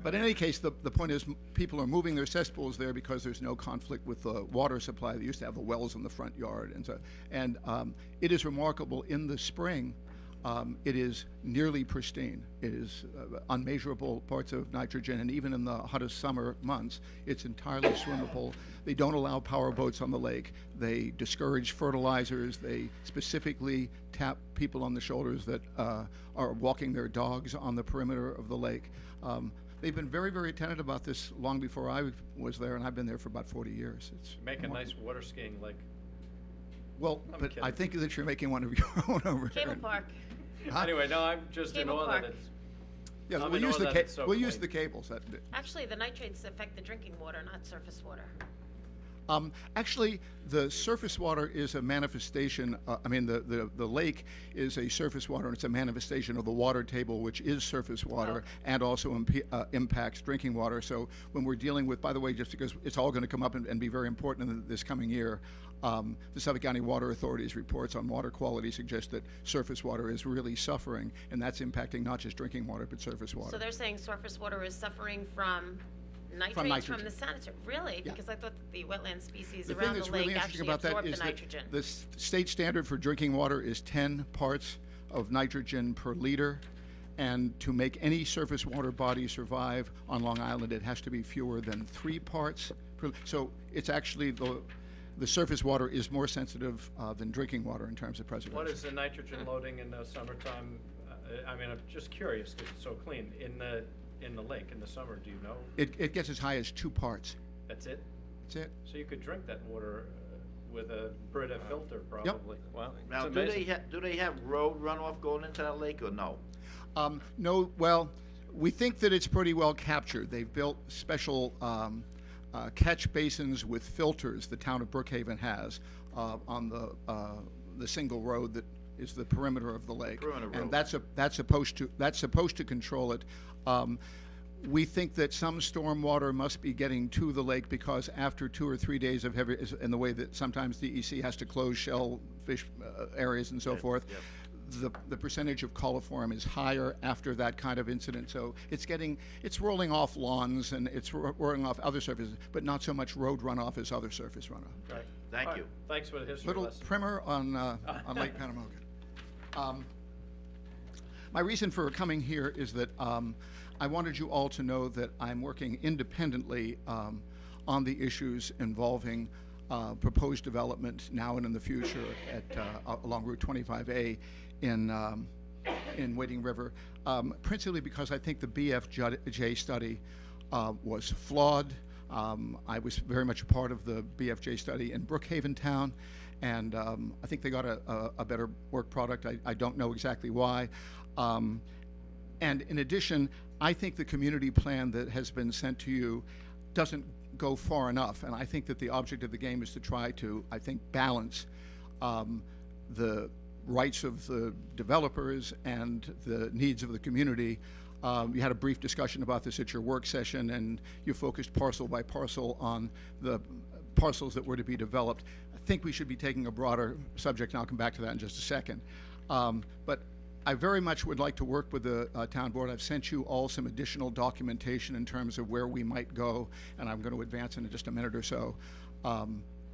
S15: But in any case, the point is people are moving their cesspools there because there's no conflict with the water supply. They used to have the wells in the front yard, and it is remarkable. In the spring, it is nearly pristine. It is unmeasurable parts of nitrogen, and even in the hottest summer months, it's entirely swimmable. They don't allow power boats on the lake. They discourage fertilizers. They specifically tap people on the shoulders that are walking their dogs on the perimeter of the lake. They've been very, very attentive about this long before I was there, and I've been there for about 40 years. It's
S2: Make a nice water skiing lake.
S15: Well,
S2: I'm
S15: but
S2: kidding.
S15: I think that you're making one of your own over
S3: Cable
S15: there.
S3: Park.
S15: Huh?
S2: Anyway, no, I'm just in
S3: Cable
S2: awe
S3: Park.
S2: that it's.
S15: Yeah,
S2: I'm
S15: we'll
S2: in
S15: use
S2: awe
S15: the
S2: that it's so
S15: we'll use
S2: clean.
S15: the cables.
S3: Actually, the nitrates affect the drinking water, not surface water.
S15: Actually, the surface water is a manifestation. The lake is a surface water, and it's a manifestation of the water table, which is surface water, and also impacts drinking water. So when we're dealing with, by the way, just because it's all going to come up and be very important in this coming year, the Suffolk County Water Authority's reports on water quality suggest that surface water is really suffering, and that's impacting not just drinking water, but surface water.
S3: So they're saying surface water is suffering from nitrates
S15: nitrogen.
S3: from the sanitary. Really?
S15: Yeah.
S3: Because I thought that the wetland species
S15: The thing
S3: around the
S15: that's really
S3: lake
S15: interesting
S3: actually
S15: about that
S3: absorb
S15: is
S3: the
S15: that
S3: nitrogen.
S15: the state standard for drinking water is 10 parts of nitrogen per liter, and to make any surface water body survive on Long Island, it has to be fewer than 3 parts per. So it's actually the surface water is more sensitive than drinking water in terms of preservation.
S2: What is the nitrogen loading in the summertime? I'm just curious because it's so clean in the lake in the summer. Do you know?
S15: It gets as high as 2 parts.
S2: That's it.
S15: That's it.
S2: So you could drink that water with a Brita filter, probably. Wow.
S4: Now,
S2: it's
S4: do
S2: amazing.
S4: they have road runoff going into that lake or no?
S15: No, well, we think that it's pretty well captured. They've built special catch basins with filters the town of Brookhaven has on the single road that is the perimeter of the lake,
S4: Perimeter
S15: and
S4: road.
S15: that's supposed to control it. We think that some storm water must be getting to the lake because after 2 or 3 days of heavy, in the way that sometimes DEC has to close shellfish areas and so forth, the percentage of coliform is higher after that kind of incident. So it's rolling off lawns and it's rolling off other surfaces, but not so much road runoff as other surface runoff.
S2: Right.
S4: Thank
S2: All right.
S4: you.
S2: Thanks for the history
S15: Little
S2: lesson.
S15: primer on Lake Panamokan. My reason for coming here is that I wanted you all to know that I'm working independently on the issues involving proposed development now and in the future at along Route 25A in Wading River, principally because I think the BFJ study was flawed. I was very much a part of the BFJ study in Brookhaven Town, and I think they got a better work product. I don't know exactly why. And in addition, I think the community plan that has been sent to you doesn't go far enough, and I think that the object of the game is to try to, I think, balance the rights of the developers and the needs of the community. You had a brief discussion about this at your work session, and you focused parcel by parcel on the parcels that were to be developed. I think we should be taking a broader subject, and I'll come back to that in just a second. But I very much would like to work with the town board. I've sent you all some additional documentation in terms of where we might go, and I'm going to advance in just a minute or so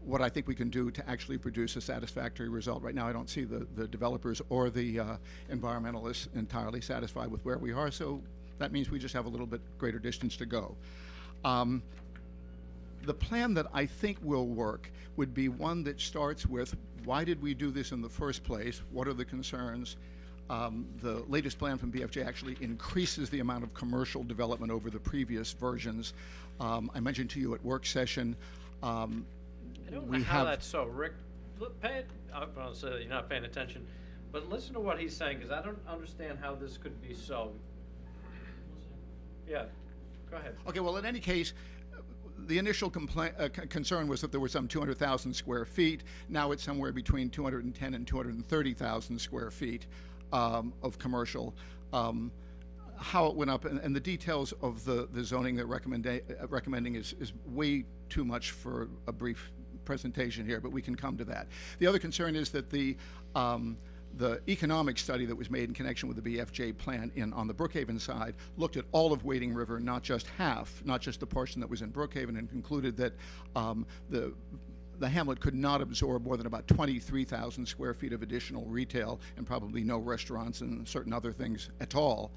S15: what I think we can do to actually produce a satisfactory result. Right now I don't see the developers or the environmentalists entirely satisfied with where we are, so that means we just have a little bit greater distance to go. The plan that I think will work would be one that starts with, why did we do this in the first place? What are the concerns? The latest plan from BFJ actually increases the amount of commercial development over the previous versions. I mentioned to you at work session,
S2: I don't know how that's so. Rick, look, I'm going to say that you're not paying attention, but listen to what he's saying, because I don't understand how this could be so. Yeah, go ahead.
S15: Okay, well, in any case, the initial concern was that there were some 200,000 square feet. Now it's somewhere between 210 and 230,000 square feet of commercial. How it went up and the details of the zoning that recommending is way too much for a brief presentation here, but we can come to that. The other concern is that the economic study that was made in connection with the BFJ plan on the Brookhaven side looked at all of Wading River, not just half, not just the portion that was in Brookhaven, and concluded that the hamlet could not absorb more than about 23,000 square feet of additional retail and probably no restaurants and certain other things at all.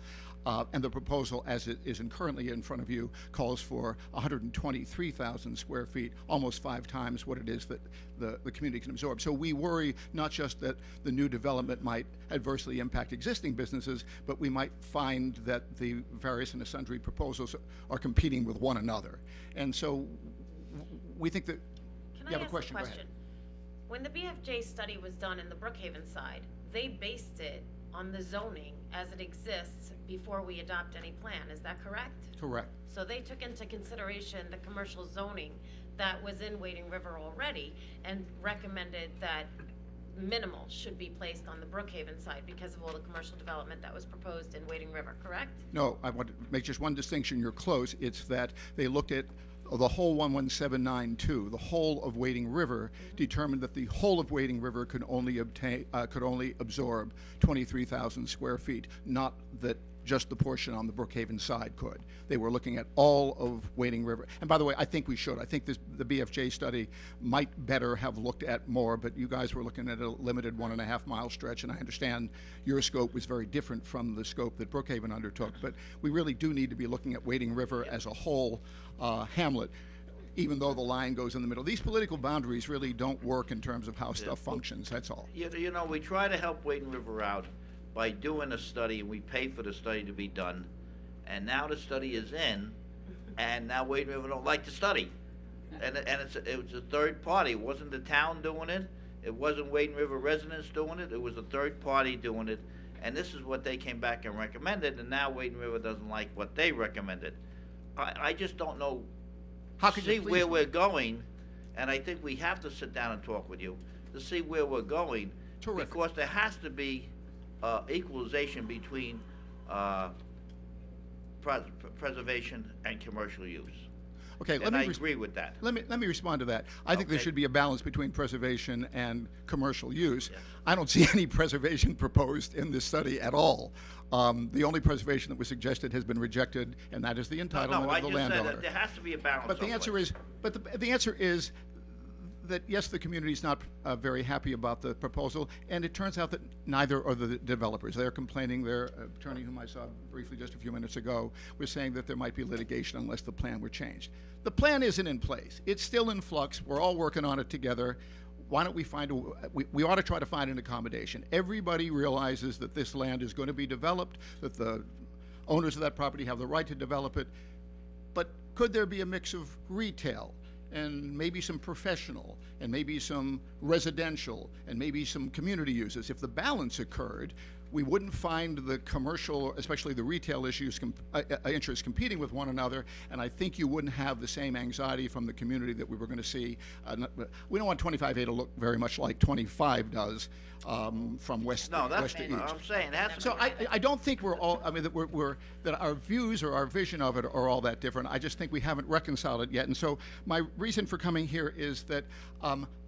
S15: And the proposal, as it is currently in front of you, calls for 123,000 square feet, almost 5 times what it is that the community can absorb. So we worry not just that the new development might adversely impact existing businesses, but we might find that the various and sundry proposals are competing with one another. And so we think that...
S3: Can
S15: you
S3: I
S15: have
S3: ask
S15: a question?
S3: a
S15: Go
S3: question?
S15: ahead.
S3: When the BFJ study was done in the Brookhaven side, they based it on the zoning as it exists before we adopt any plan. Is that correct?
S15: Correct.
S3: So they took into consideration the commercial zoning that was in Wading River already and recommended that minimal should be placed on the Brookhaven side because of all the commercial development that was proposed in Wading River, correct?
S15: No, I want to make just one distinction. You're close. It's that they looked at the whole 11792, the whole of Wading River, determined that the whole of Wading River could only absorb 23,000 square feet, not that just the portion on the Brookhaven side could. They were looking at all of Wading River. And by the way, I think we should. I think the BFJ study might better have looked at more, but you guys were looking at a limited 1.5 mile stretch, and I understand your scope was very different from the scope that Brookhaven undertook. But we really do need to be looking at Wading River as a whole hamlet, even though the line goes in the middle. These political boundaries really don't work in terms of how stuff functions, that's all.
S4: You know, we try to help Wading River out by doing a study, and we pay for the study to be done, and now the study is in, and now Wading River don't like the study. And it was a third party. It wasn't the town doing it. It wasn't Wading River residents doing it. It was a third party doing it. And this is what they came back and recommended, and now Wading River doesn't like what they recommended. I just don't know, see where we're going, and I think we have to sit down and talk with you to see where we're going.
S15: Terrific.
S4: Because there has to be equalization between preservation and commercial use.
S15: Okay,
S4: and I agree with that.
S15: Let me respond to that. I think there
S4: Okay.
S15: should be a balance between preservation and commercial use. I don't see any preservation proposed in this study at all. The only preservation that was suggested has been rejected, and that is the entitlement
S4: I
S15: of the
S4: just
S15: landowner.
S4: said that there has to be a balance.
S15: But the answer is, the answer is that yes, the community is not very happy about the proposal, and it turns out that neither are the developers. They're complaining. Their attorney, whom I saw briefly just a few minutes ago, was saying that there might be litigation unless the plan were changed. The plan isn't in place. It's still in flux. We're all working on it together. Why don't we find we ought to try to find an accommodation. Everybody realizes that this land is going to be developed, that the owners of that property have the right to develop it, but could there be a mix of retail and maybe some professional and maybe some residential and maybe some community uses? If the balance occurred, we wouldn't find the commercial, especially the retail issues, interests competing with one another, and I think you wouldn't have the same anxiety from the community that we were going to see. We don't want 25A to look very much like 25 does from west
S4: No, that's
S15: west to east.
S4: I'm saying. It has to
S15: So
S4: be.
S15: I don't think we're all, I mean, that our views or our vision of it are all that different. I just think we haven't reconciled it yet. And so my reason for coming here is that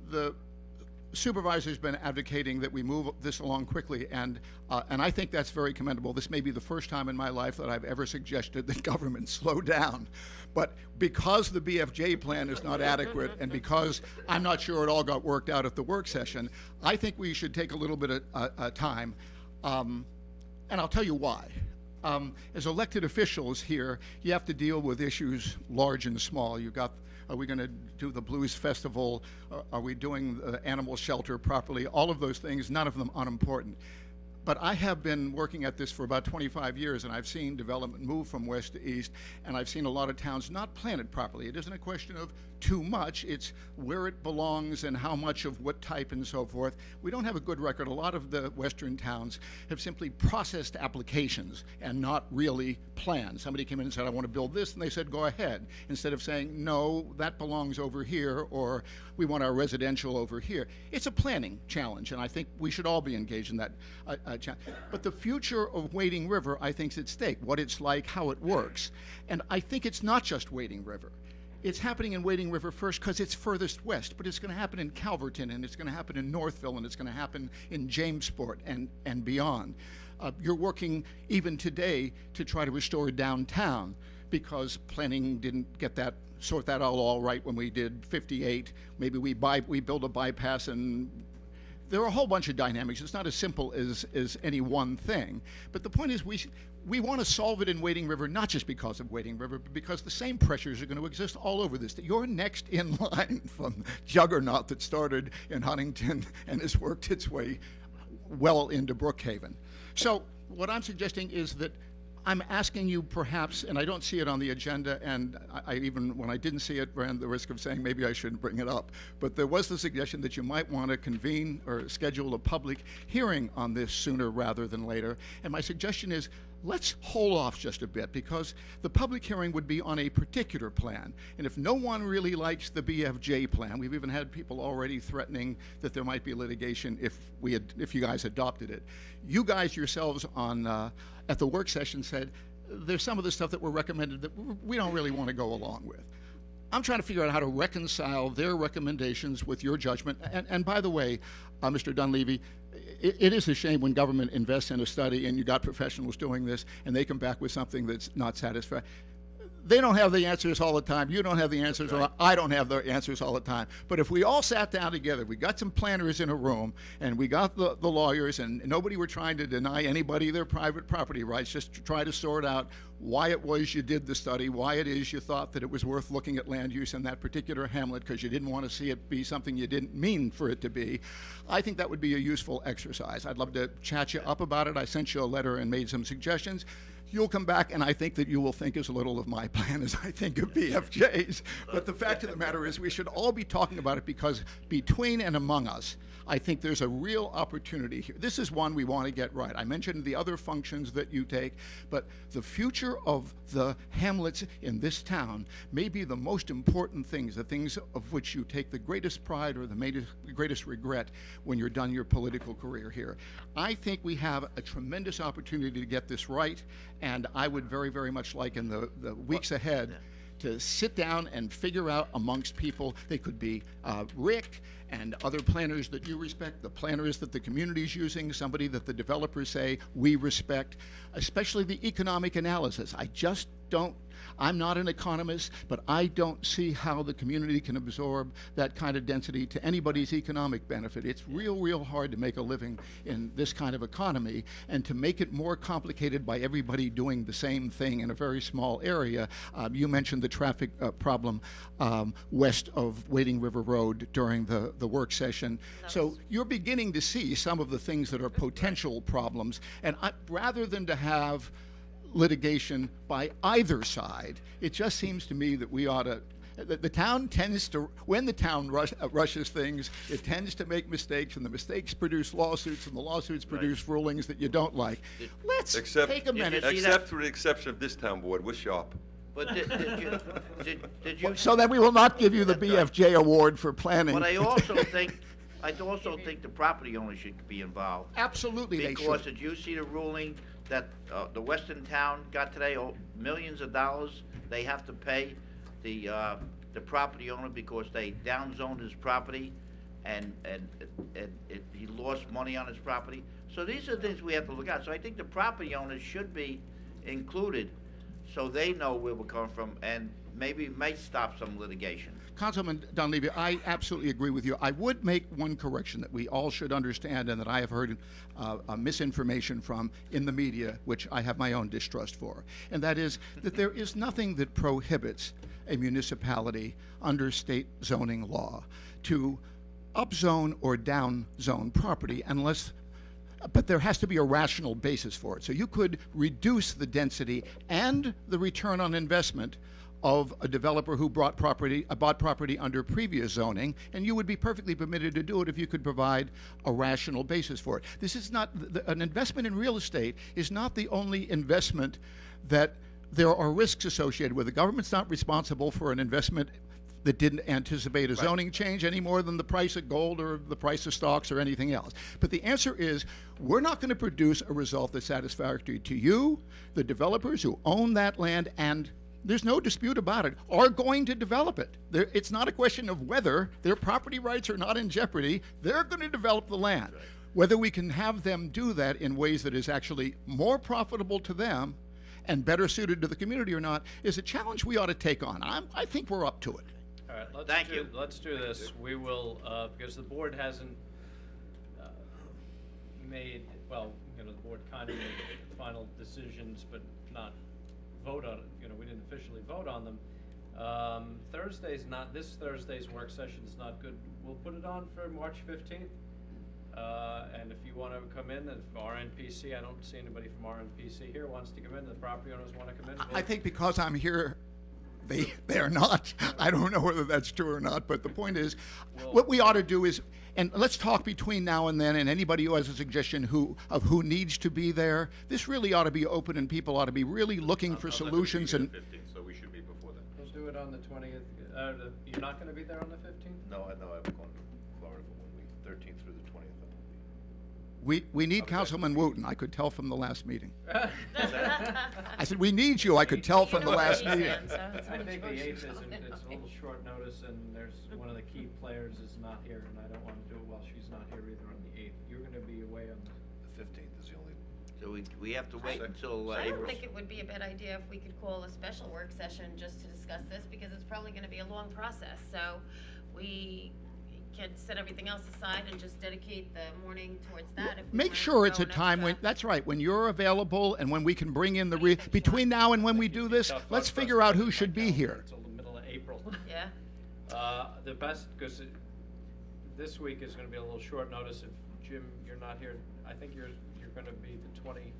S15: the supervisor's been advocating that we move this along quickly, and I think that's very commendable. This may be the first time in my life that I've ever suggested that government slow down. But because the BFJ plan is not adequate, and because I'm not sure it all got worked out at the work session, I think we should take a little bit of time. And I'll tell you why. As elected officials here, you have to deal with issues large and small. You've got, are we going to do the blues festival? Are we doing the animal shelter properly? All of those things, none of them unimportant. But I have been working at this for about 25 years, and I've seen development move from west to east, and I've seen a lot of towns not plan it properly. It isn't a question of too much, it's where it belongs and how much of what type and so forth. We don't have a good record. A lot of the western towns have simply processed applications and not really planned. Somebody came in and said, I want to build this, and they said, go ahead, instead of saying, no, that belongs over here, or we want our residential over here. It's a planning challenge, and I think we should all be engaged in that challenge. But the future of Wading River, I think, is at stake, what it's like, how it works. And I think it's not just Wading River. It's happening in Wading River first because it's furthest west, but it's going to happen in Calverton, and it's going to happen in Northville, and it's going to happen in Jamesport and beyond. You're working even today to try to restore downtown because planning didn't get that, sort that out all right when we did 58. Maybe we build a bypass, and there are a whole bunch of dynamics. It's not as simple as any one thing. But the point is we want to solve it in Wading River, not just because of Wading River, but because the same pressures are going to exist all over this. You're next in line from juggernaut that started in Huntington and has worked its way well into Brookhaven. So what I'm suggesting is that I'm asking you perhaps, and I don't see it on the agenda, and I even, when I didn't see it, ran the risk of saying maybe I shouldn't bring it up, but there was the suggestion that you might want to convene or schedule a public hearing on this sooner rather than later. And my suggestion is, let's hold off just a bit, because the public hearing would be on a particular plan. And if no one really likes the BFJ plan, we've even had people already threatening that there might be litigation if you guys adopted it. You guys yourselves on at the work session said there's some of the stuff that were recommended that we don't really want to go along with. I'm trying to figure out how to reconcile their recommendations with your judgment. And by the way, Mr. Dunleavy, it is a shame when government invests in a study and you got professionals doing this and they come back with something that's not satisfactory. They don't have the answers all the time. You don't have the answers. Right. I don't have the answers all the time. But if we all sat down together, we got some planners in a room, and we got the lawyers, and nobody were trying to deny anybody their private property rights, just to try to sort out why it was you did the study, why it is you thought that it was worth looking at land use in that particular hamlet because you didn't want to see it be something you didn't mean for it to be. I think that would be a useful exercise. I'd love to chat you up about it. I sent you a letter and made some suggestions. You'll come back, and I think that you will think as little of my plan as I think of BFJ's. But the fact of the matter is we should all be talking about it, because between and among us, I think there's a real opportunity here. This is one we want to get right. I mentioned the other functions that you take, but the future of the hamlets in this town may be the most important things, the things of which you take the greatest pride or the greatest regret when you're done your political career here. I think we have a tremendous opportunity to get this right, and I would very, very much like in the weeks ahead to sit down and figure out amongst people. They could be Rick and other planners that you respect, the planners that the community is using, somebody that the developers say we respect, especially the economic analysis. I'm not an economist, but I don't see how the community can absorb that kind of density to anybody's economic benefit. It's real hard to make a living in this kind of economy, and to make it more complicated by everybody doing the same thing in a very small area. You mentioned the traffic problem west of Wading River Road during the work session. So you're beginning to see some of the things that are potential problems, and rather than to have litigation by either side, it just seems to me that we ought to. The town tends to, when the town rushes things, it tends to make mistakes, and the mistakes produce lawsuits, and the lawsuits produce rulings that you don't like. Let's take a minute.
S6: Except for the exception of this town board, we're sharp.
S4: But did you?
S15: So then we will not give you the BFJ award for planning.
S4: But I also think the property owners should be involved.
S15: Absolutely, they should.
S4: Because did you see the ruling that the Western town got today? Millions of dollars they have to pay the property owner because they downzoned his property, and he lost money on his property. So these are things we have to look at. So I think the property owners should be included, so they know where we're coming from, and maybe might stop some litigation.
S15: Councilman Dunleavy, I absolutely agree with you. I would make one correction that we all should understand, and that I have heard misinformation from in the media, which I have my own distrust for. And that is that there is nothing that prohibits a municipality under state zoning law to upzone or downzone property but there has to be a rational basis for it. So you could reduce the density and the return on investment of a developer who bought property under previous zoning, and you would be perfectly permitted to do it if you could provide a rational basis for it. This is not an investment in real estate is not the only investment that there are risks associated with. The government's not responsible for an investment that didn't anticipate a zoning change any more than the price of gold or the price of stocks or anything else. But the answer is, we're not going to produce a result that's satisfactory to you, the developers who own that land, and there's no dispute about it, are going to develop it. It's not a question of whether their property rights are not in jeopardy. They're going to develop the land. Right. Whether we can have them do that in ways that is actually more profitable to them and better suited to the community or not is a challenge we ought to take on. I think we're up to it.
S2: All right, let's do this. We will, because the board hasn't made, well, the board kind of made final decisions, but not vote on it. We didn't officially vote on them. This Thursday's work session is not good. We'll put it on for March 15th. And if you want to come in, if RNPC, I don't see anybody from RNPC here, wants to come in, the property owners want to come in.
S15: I think because I'm here, they are not. I don't know whether that's true or not, but the point is, what we ought to do is, and let's talk between now and then, and anybody who has a suggestion of who needs to be there, this really ought to be open, and people ought to be really looking for solutions. And
S5: 15th, so we should be before that.
S2: We'll do it on the 20th. You're not going to be there on the 15th?
S5: No, I'm going to Florida for 1 week, 13th through the 20th.
S15: We need Councilman Wooten. I could tell from the last meeting. I said, we need you. I could tell from the last meeting.
S2: I think the 8th it's a little short notice, and there's one of the key players is not here, and I don't want to do it while she's not here either on the 8th. You're going to be away on
S5: the 15th is the only.
S4: So we have to wait until
S3: I
S4: April.
S3: don't think it would be a bad idea if we could call a special work session just to discuss this, because it's probably going to be a long process. So we can set everything else aside and just dedicate the morning towards that.
S15: Make sure it's a time when, that's right, when you're available and when we can bring in between now and when we do this, let's figure out who should be here.
S2: Until the middle of April.
S3: Yeah.
S2: The best, because this week is going to be a little short notice. If Jim, you're not here, I think you're going to be the 20.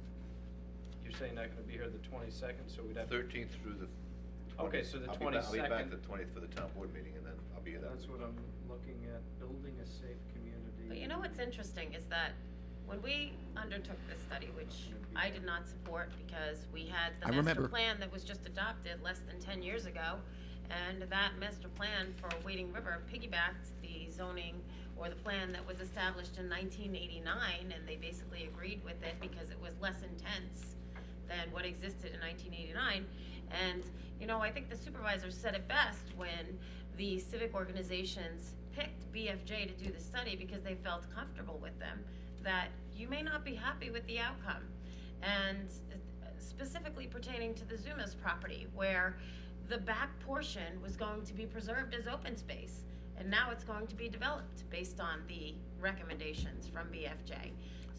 S2: You're saying not going to be here the 22nd, so we'd have
S5: 13th through the 20th.
S2: Okay, so the 22nd.
S5: I'll be back the 20th for the town board meeting, and then I'll be here.
S2: That's what I'm looking at, building a safe community.
S3: But you know what's interesting is that when we undertook this study, which I did not support because we had the master plan that was just adopted less than 10 years ago, and that master plan for Wading River piggybacked the zoning or the plan that was established in 1989, and they basically agreed with it because it was less intense than what existed in 1989. And, you know, I think the supervisor said it best when the civic organizations picked BFJ to do the study because they felt comfortable with them, that you may not be happy with the outcome. And specifically pertaining to the Zumas property, where the back portion was going to be preserved as open space, and now it's going to be developed based on the recommendations from BFJ.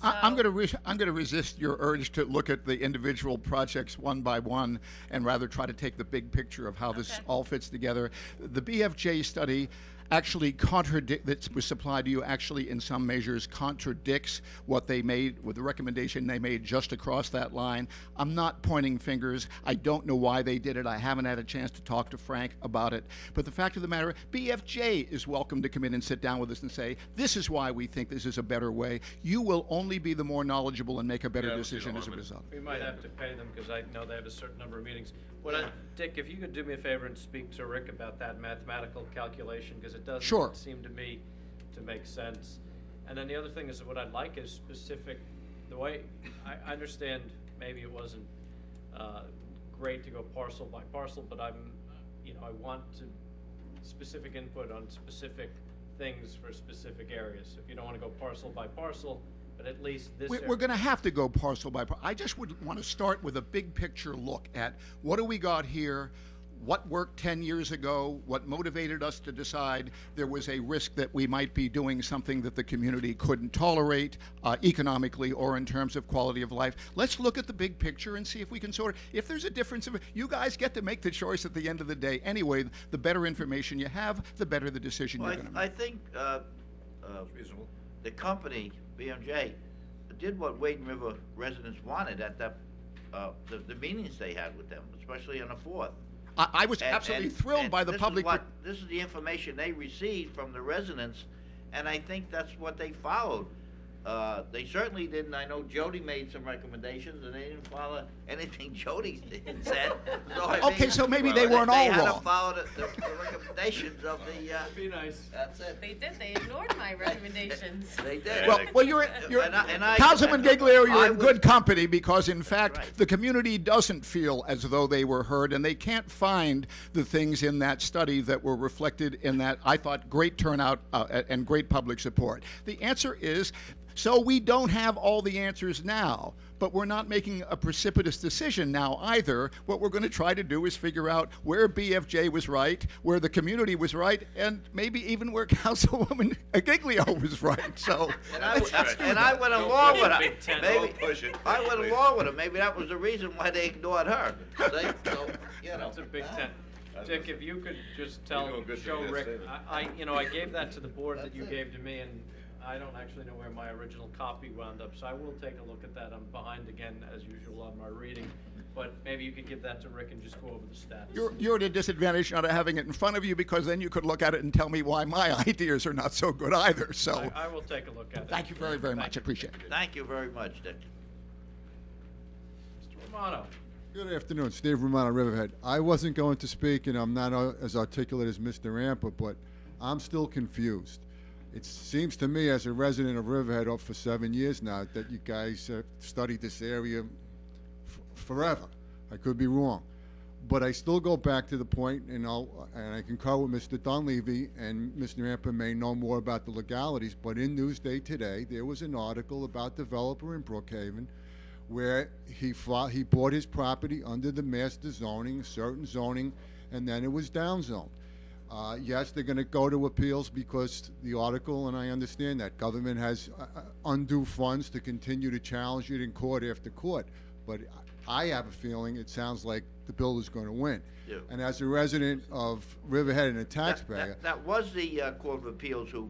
S15: I'm going to resist your urge to look at the individual projects one by one and rather try to take the big picture of how this all fits together. The BFJ study actually that was supplied to you actually in some measures contradicts what they made with the recommendation they made just across that line. I'm not pointing fingers. I don't know why they did it. I haven't had a chance to talk to Frank about it. But the fact of the matter, BFJ is welcome to come in and sit down with us and say, this is why we think this is a better way. You will only be the more knowledgeable and make a better decision as a result.
S2: We might have to pay them because I know they have a certain number of meetings. Dick, if you could do me a favor and speak to Rick about that mathematical calculation, because it doesn't seem to me to make sense. And then the other thing is what I'd like is specific, the way, I understand maybe it wasn't great to go parcel by parcel, but I want specific input on specific things for specific areas. If you don't want to go parcel by parcel, but at least this
S15: We're going to have to go parcel by parcel. I just would want to start with a big picture look at what do we got here, what worked 10 years ago, what motivated us to decide there was a risk that we might be doing something that the community couldn't tolerate economically or in terms of quality of life. Let's look at the big picture and see if we can sort of, if there's a difference, you guys get to make the choice at the end of the day. Anyway, the better information you have, the better the decision you're going to make.
S4: I think reasonable. The company, BMJ, did what Wade and River residents wanted at the meetings they had with them, especially on the 4th.
S15: I was absolutely thrilled by the public.
S4: This is the information they received from the residents, and I think that's what they followed. They certainly didn't. I know Jody made some recommendations, and they didn't follow anything Jody said.
S15: So maybe they weren't all
S4: wrong. They had to follow the recommendations of the.
S2: Be nice.
S4: That's it.
S3: They did. They ignored my recommendations.
S4: They did.
S15: Well, you're Councilman Giglio, you're in good company because, in fact, the community doesn't feel as though they were heard, and they can't find the things in that study that were reflected in that, I thought, great turnout and great public support. The answer is, so we don't have all the answers now, but we're not making a precipitous decision now either. What we're going to try to do is figure out where BFJ was right, where the community was right, and maybe even where Councilwoman Giglio was right. So,
S4: I went along with her. Maybe I went along with her. Maybe that was the reason why they ignored her.
S2: That's a big tent. Dick, if you could just show Rick, I gave that to the board that you gave to me, and I don't actually know where my original copy wound up, so I will take a look at that. I'm behind again, as usual, on my reading, but maybe you could give that to Rick and just go over the stats.
S15: You're at a disadvantage not having it in front of you, because then you could look at it and tell me why my ideas are not so good either. So
S2: I will take a look at it.
S15: Thank you very, very much. I appreciate it.
S4: Thank you very much, Dick.
S2: Mr. Romano.
S16: Good afternoon, Steve Romano, Riverhead. I wasn't going to speak, and I'm not as articulate as Mr. Rampa, but I'm still confused. It seems to me, as a resident of Riverhead for 7 years now, that you guys have studied this area forever. I could be wrong. But I still go back to the point, and I concur with Mr. Dunleavy, and Mr. Rampa may know more about the legalities, but in Newsday today, there was an article about a developer in Brookhaven where he bought his property under the master zoning, certain zoning, and then it was downzoned. Yes, they're going to go to appeals because the article, and I understand that, government has undue funds to continue to challenge it in court after court. But I have a feeling it sounds like the builder's going to win.
S4: Yeah.
S16: And as a resident of Riverhead and a taxpayer...
S4: That was the Court of Appeals who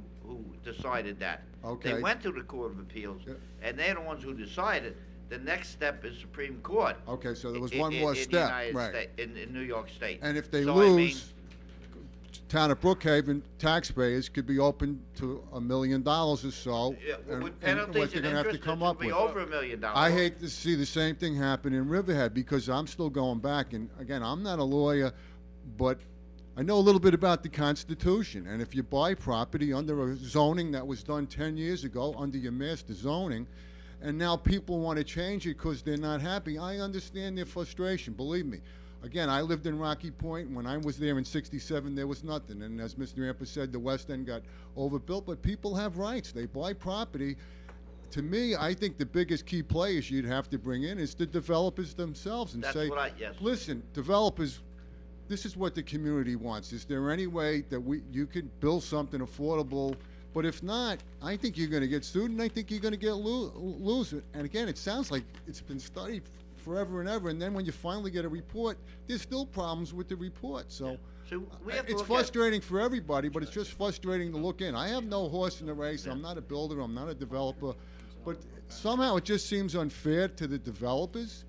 S4: decided that.
S16: Okay.
S4: They went to the Court of Appeals, and they're the ones who decided. The next step is Supreme Court.
S16: Okay, so there was one more step.
S4: Right. In New York State.
S16: And if they lose... Town of Brookhaven taxpayers could be open to $1 million or so,
S4: with
S16: and
S4: penalties
S16: what they're going to have to come up with.
S4: Over $1 million.
S16: I hate to see the same thing happen in Riverhead, because I'm still going back, and again, I'm not a lawyer, but I know a little bit about the Constitution. And if you buy property under a zoning that was done 10 years ago under your master zoning, and now people want to change it because they're not happy, I understand their frustration, believe me. Again, I lived in Rocky Point. When I was there in '67, there was nothing. And as Mr. Rampa said, the West End got overbuilt, but people have rights. They buy property. To me, I think the biggest key players you'd have to bring in is the developers themselves and
S4: That's
S16: say,
S4: what yes.
S16: listen, developers, this is what the community wants. Is there any way that you could build something affordable? But if not, I think you're going to get sued, and I think you're going to get lose it. And again, it sounds like it's been studied forever and ever, and then when you finally get a report, there's still problems with the report. So
S4: we have to
S16: it's
S4: look
S16: frustrating for everybody, but it's just frustrating to look in. I have no horse in the race. I'm not a builder. I'm not a developer. But somehow it just seems unfair to the developers.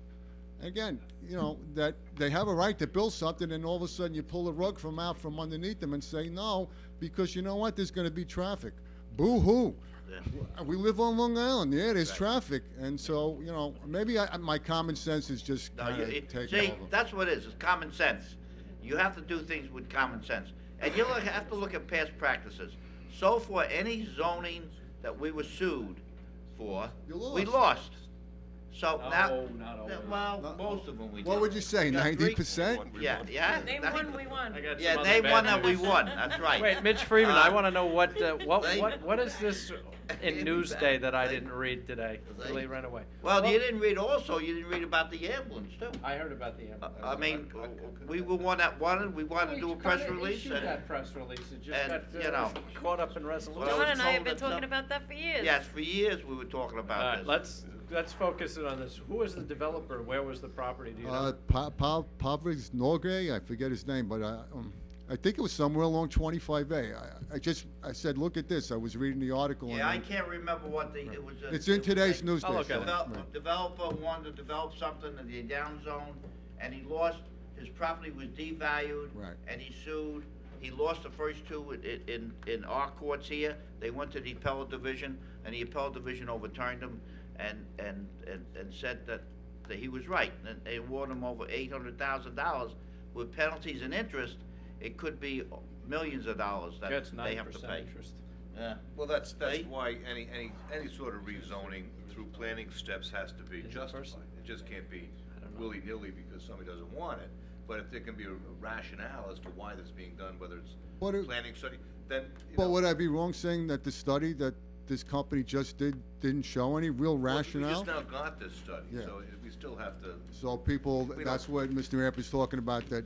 S16: Again, you know, that they have a right to build something, and all of a sudden you pull the rug from underneath them and say no, because you know what? There's going to be traffic. Boo-hoo. Yeah. We live on Long Island. Yeah, there's traffic, and so you know, maybe my common sense is just kind of taking over.
S4: See, that's what it is. It's common sense. You have to do things with common sense, and you have to look at past practices. So for any zoning that we were sued for, we lost. So now, well, most of them we did.
S16: What would you say, 90%?
S4: Yeah.
S3: Name one we won.
S4: Yeah, name one that we won. That's right.
S2: Wait, Mitch Freeman, I want to know what is this in Newsday that I didn't read today? Really ran away.
S4: Well, you didn't read also. You didn't read about the ambulance too.
S2: I heard about the ambulance.
S4: I mean, we were one that wanted. We wanted to do a press release.
S2: And that press release. It just got caught up in resolution.
S3: John and I have been talking about that for years.
S4: Yes, for years we were talking about this.
S2: Let's focus it on this. Who was the developer? Where was the property? Do you know?
S16: Pavlis Norgay, I forget his name, but I think it was somewhere along 25A. I said, look at this. I was reading the article.
S4: Yeah, I can't remember what it was.
S16: It's in today's newspaper.
S4: Developer wanted to develop something in the down zone, and he lost. His property was devalued, and he sued. He lost the first two in our courts here. They went to the appellate division, and the appellate division overturned them. And said that he was right, and they awarded him over $800,000 with penalties and interest. It could be millions of dollars that they have to pay.
S2: Interest.
S4: Yeah.
S5: Well, that's why any sort of rezoning through planning steps has to be justified. It just can't be willy-nilly because somebody doesn't want it. But if there can be a rationale as to why that's being done, whether it's planning study, then.
S16: But would I be wrong saying that the study that this company just didn't show any real rationale?
S5: We just now got this study, so we still have to.
S16: So people, that's what Mr. Ramp is talking about, that,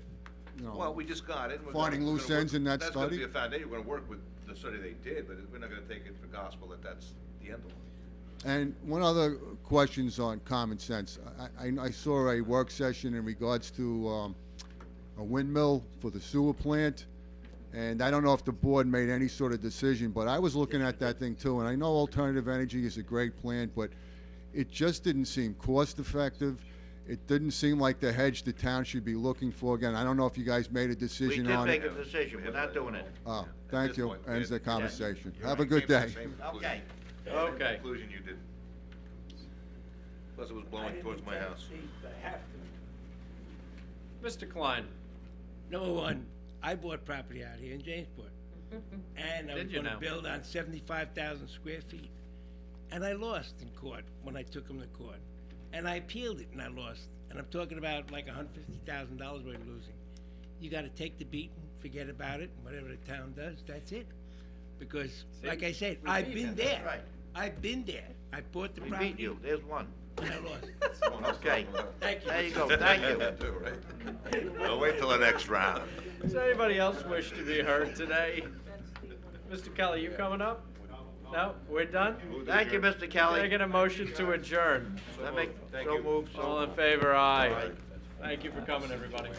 S16: you know.
S5: Well, we just got it.
S16: Finding loose ends in that
S5: study.
S16: study.
S5: That's going to be a foundation. We're going to work with the study they did, but we're not going to take it for gospel that that's the end of it.
S16: And one other question's on common sense. I saw a work session in regards to a windmill for the sewer plant. And I don't know if the board made any sort of decision, but I was looking at that thing too. And I know alternative energy is a great plan, but it just didn't seem cost effective. It didn't seem like the hedge the town should be looking for. Again, I don't know if you guys made a decision on it.
S4: We did make a decision. We're not doing it.
S16: Oh, thank you. Ends the conversation. Have a good day.
S4: Okay.
S2: Okay.
S5: Conclusion you did. Plus it was blowing towards my house.
S2: Mr. Klein.
S17: Number one, I bought property out here in Jamesport, and I was going to build on 75,000 square feet, and I lost in court when I took them to court, and I appealed it and I lost, and I'm talking about like $150,000 we're losing. You got to take the beating, forget about it, whatever the town does, that's it, because like I said, I've been there.
S4: Right.
S17: I've been there. I bought the property.
S4: We beat you. There's one.
S17: And I lost.
S4: Okay.
S17: Thank you.
S4: There you go. Thank you.
S5: We'll wait till the next round.
S2: Does anybody else wish to be heard today? Mr. Kelly, you coming up? No? We're done?
S4: Thank you, Mr. Kelly.
S2: Can I get a motion to adjourn? All in favor, aye. Thank you for coming, everybody.